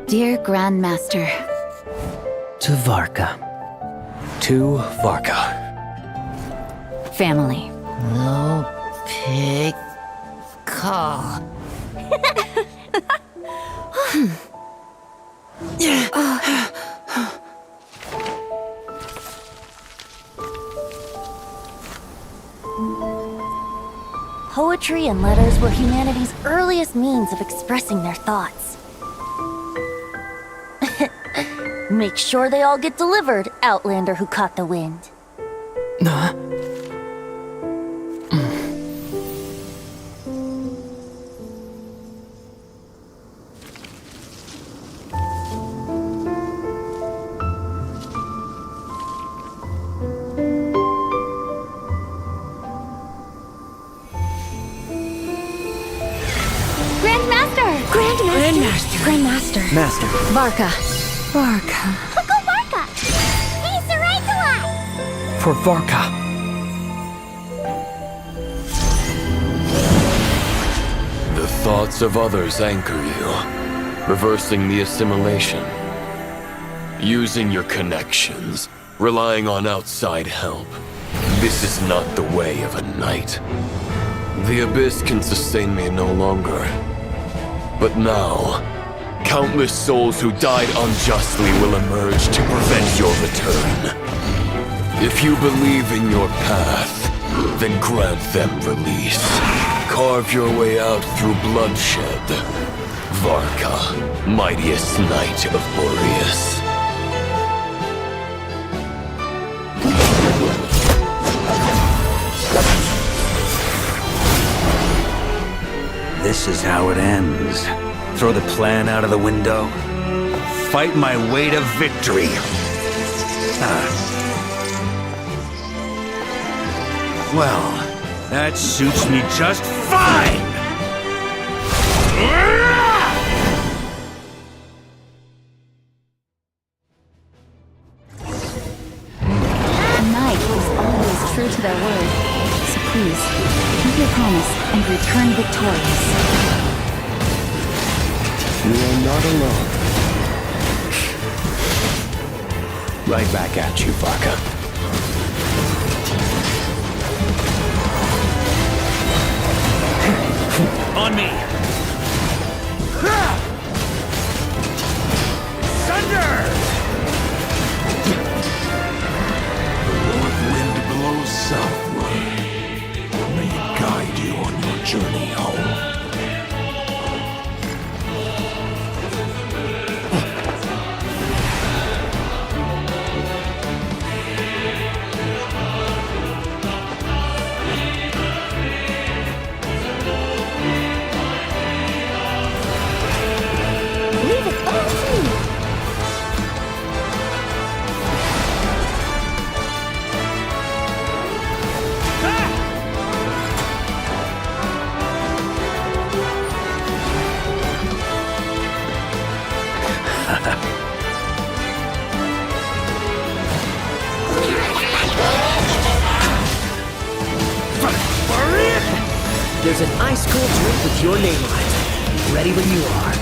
Dear Grandmaster. To Varka. To Varka. Family. No pig call. Poetry and letters were humanity's earliest means of expressing their thoughts. Make sure they all get delivered, Outlander who caught the wind. Grandmaster. Master. Varka. Go Varka! He's the right to us! For Varka. The thoughts of others anchor you, reversing the assimilation. Using your connections, relying on outside help. This is not the way of a knight. The Abyss can sustain me no longer. But now, countless souls who died unjustly will emerge to prevent your return. If you believe in your path, then grant them release. Carve your way out through bloodshed. Varka, mightiest knight of Boreas. This is how it ends. Throw the plan out of the window. Fight my way to victory. Well, that suits me just fine! A knight is always true to their word. So please, keep your promise and return victorious. You are not alone. Right back at you, Varka. On me! Thunder! The north wind blows southward. May it guide you on your journey home. Leave it all to me. There's an ice cold drink with your name on it. Ready when you are.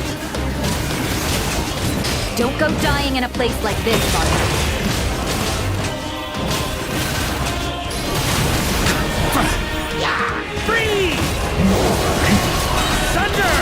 Don't go dying in a place like this, Varka. Freeze! Thunder!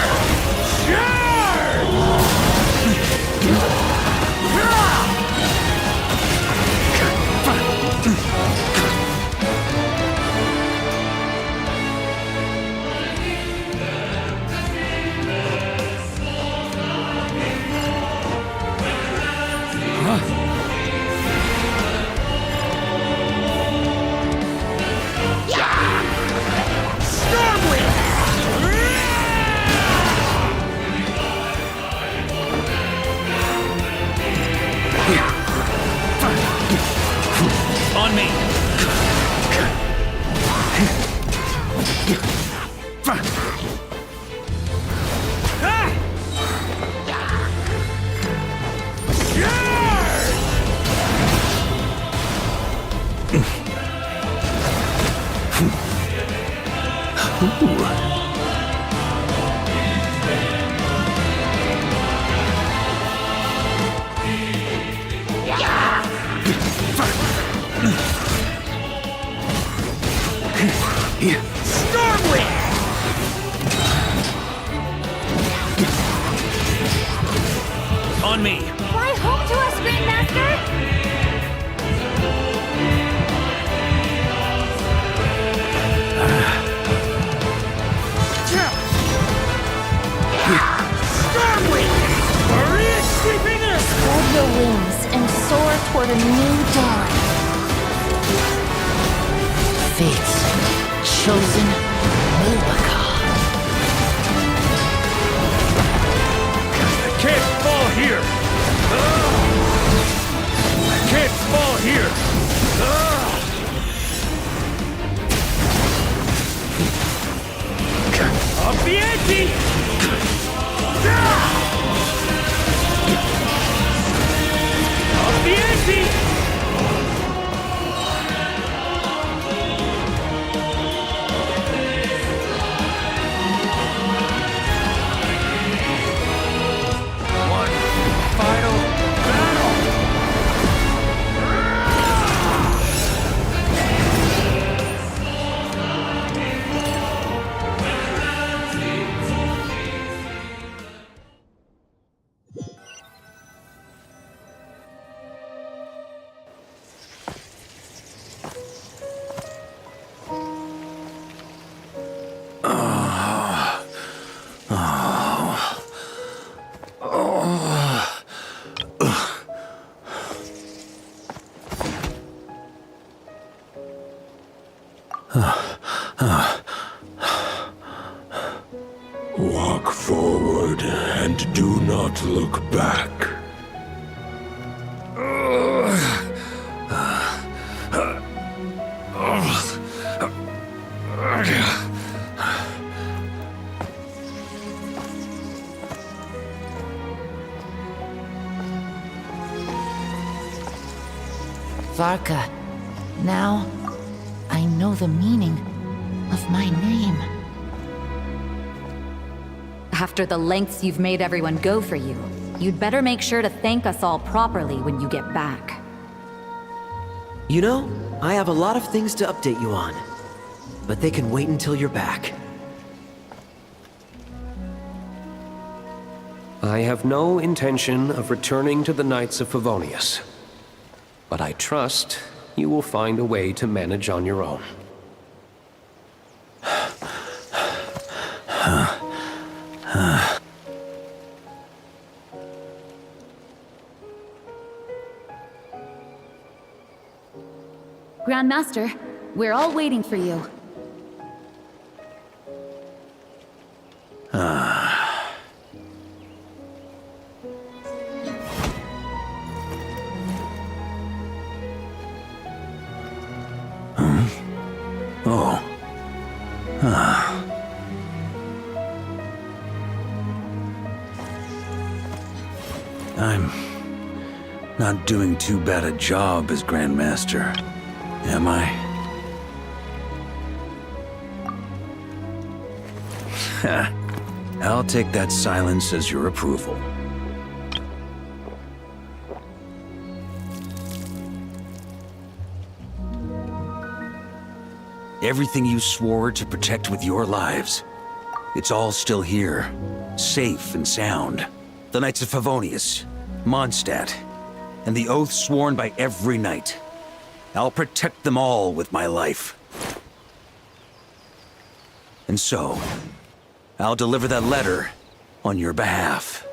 on me! Fly home to us, Grandmaster! Spread your wings and soar toward a new dawn. Fate's chosen Mulbaka. I can't fall here! I can't fall here! Off the ante! Off the ante! Walk forward and do not look back. Varka, now I know the meaning of my name. After the lengths you've made everyone go for you, you'd better make sure to thank us all properly when you get back. You know, I have a lot of things to update you on, but they can wait until you're back. I have no intention of returning to the Knights of Favonius, but I trust you will find a way to manage on your own. Grandmaster, we're all waiting for you. I'm not doing too bad a job as Grandmaster, am I? I'll take that silence as your approval. Everything you swore to protect with your lives, it's all still here, safe and sound. The Knights of Favonius, Mondstadt, and the oath sworn by every knight. I'll protect them all with my life. And so, I'll deliver that letter on your behalf.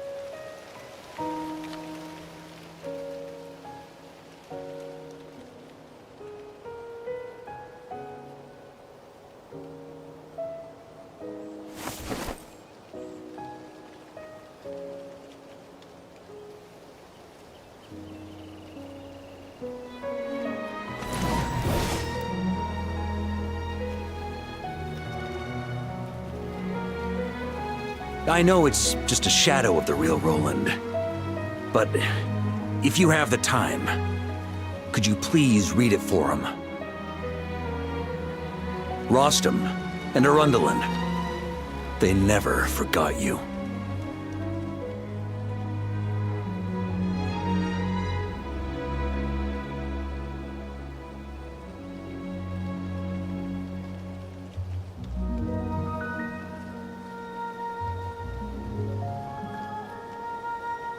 I know it's just a shadow of the real Roland, but if you have the time, could you please read it for him? Rostam and Arundelen, they never forgot you.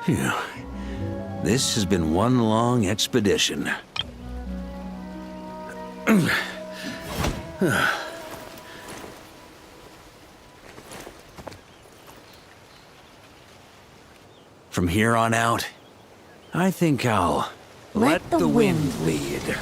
Phew. This has been one long expedition. From here on out, I think I'll let the wind lead.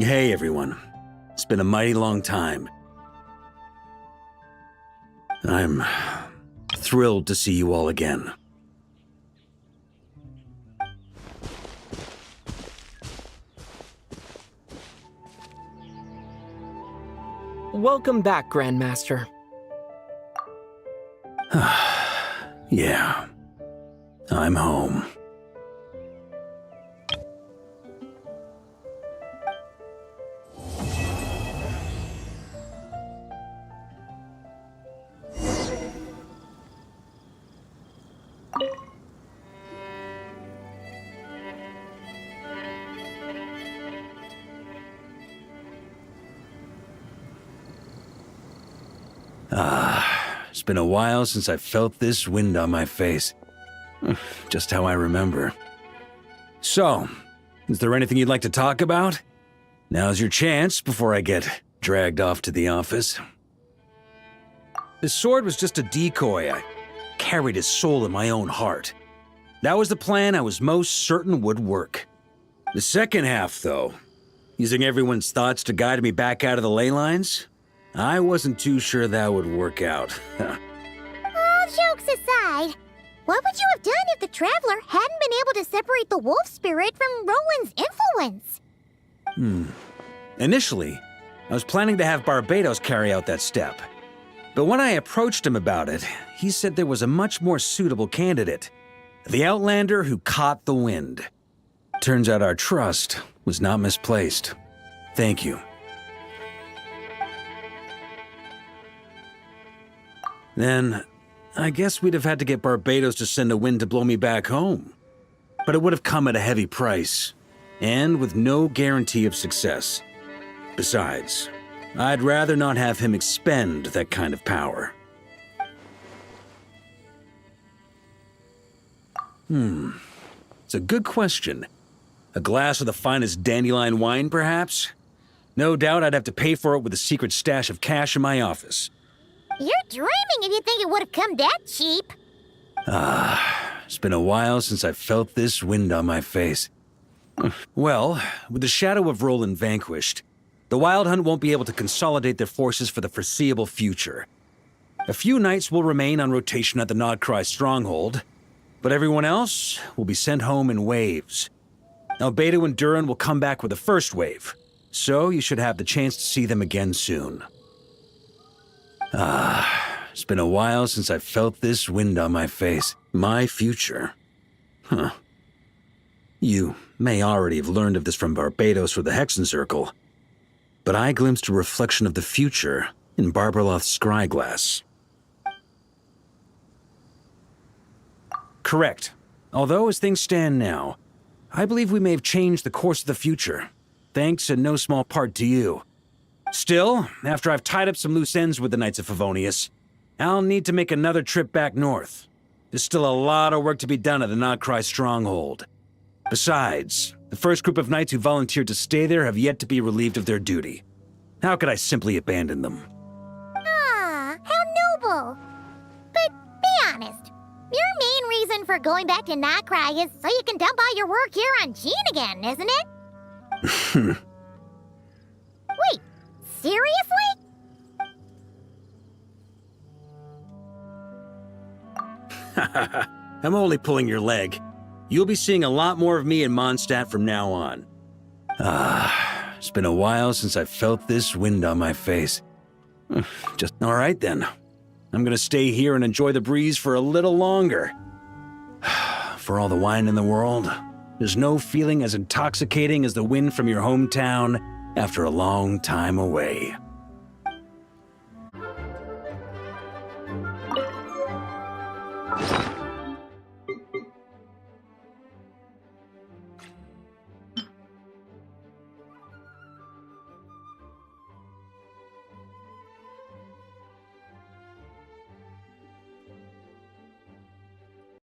Hey, everyone. It's been a mighty long time. I'm thrilled to see you all again. Welcome back, Grandmaster. Yeah. I'm home. It's been a while since I felt this wind on my face. Just how I remember. So, is there anything you'd like to talk about? Now's your chance before I get dragged off to the office. This sword was just a decoy. I carried his soul in my own heart. That was the plan I was most certain would work. The second half, though, using everyone's thoughts to guide me back out of the ley lines, I wasn't too sure that would work out. All jokes aside, what would you have done if the Traveler hadn't been able to separate the wolf spirit from Roland's influence? Initially, I was planning to have Barbatos carry out that step. But when I approached him about it, he said there was a much more suitable candidate. The Outlander who caught the wind. Turns out our trust was not misplaced. Thank you. Then, I guess we'd have had to get Barbatos to send a wind to blow me back home. But it would have come at a heavy price, and with no guarantee of success. Besides, I'd rather not have him expend that kind of power. It's a good question. A glass of the finest dandelion wine, perhaps? No doubt I'd have to pay for it with a secret stash of cash in my office. You're dreaming if you think it would have come that cheap. It's been a while since I felt this wind on my face. Well, with the shadow of Roland vanquished, the Wild Hunt won't be able to consolidate their forces for the foreseeable future. A few knights will remain on rotation at the Nodcry stronghold, but everyone else will be sent home in waves. Albedo and Durin will come back with the first wave, so you should have the chance to see them again soon. It's been a while since I felt this wind on my face. My future. You may already have learned of this from Barbatos or the Hexen Circle, but I glimpsed a reflection of the future in Barbarloth's scryglass. Correct. Although as things stand now, I believe we may have changed the course of the future, thanks in no small part to you. Still, after I've tied up some loose ends with the Knights of Favonius, I'll need to make another trip back north. There's still a lot of work to be done at the Nodcry stronghold. Besides, the first group of knights who volunteered to stay there have yet to be relieved of their duty. How could I simply abandon them? How noble. But be honest, your main reason for going back to Nodcry is so you can dump all your work here on Jean again, isn't it? Wait, seriously? I'm only pulling your leg. You'll be seeing a lot more of me in Mondstadt from now on. It's been a while since I felt this wind on my face. Just all right then. I'm gonna stay here and enjoy the breeze for a little longer. For all the wine in the world, there's no feeling as intoxicating as the wind from your hometown after a long time away.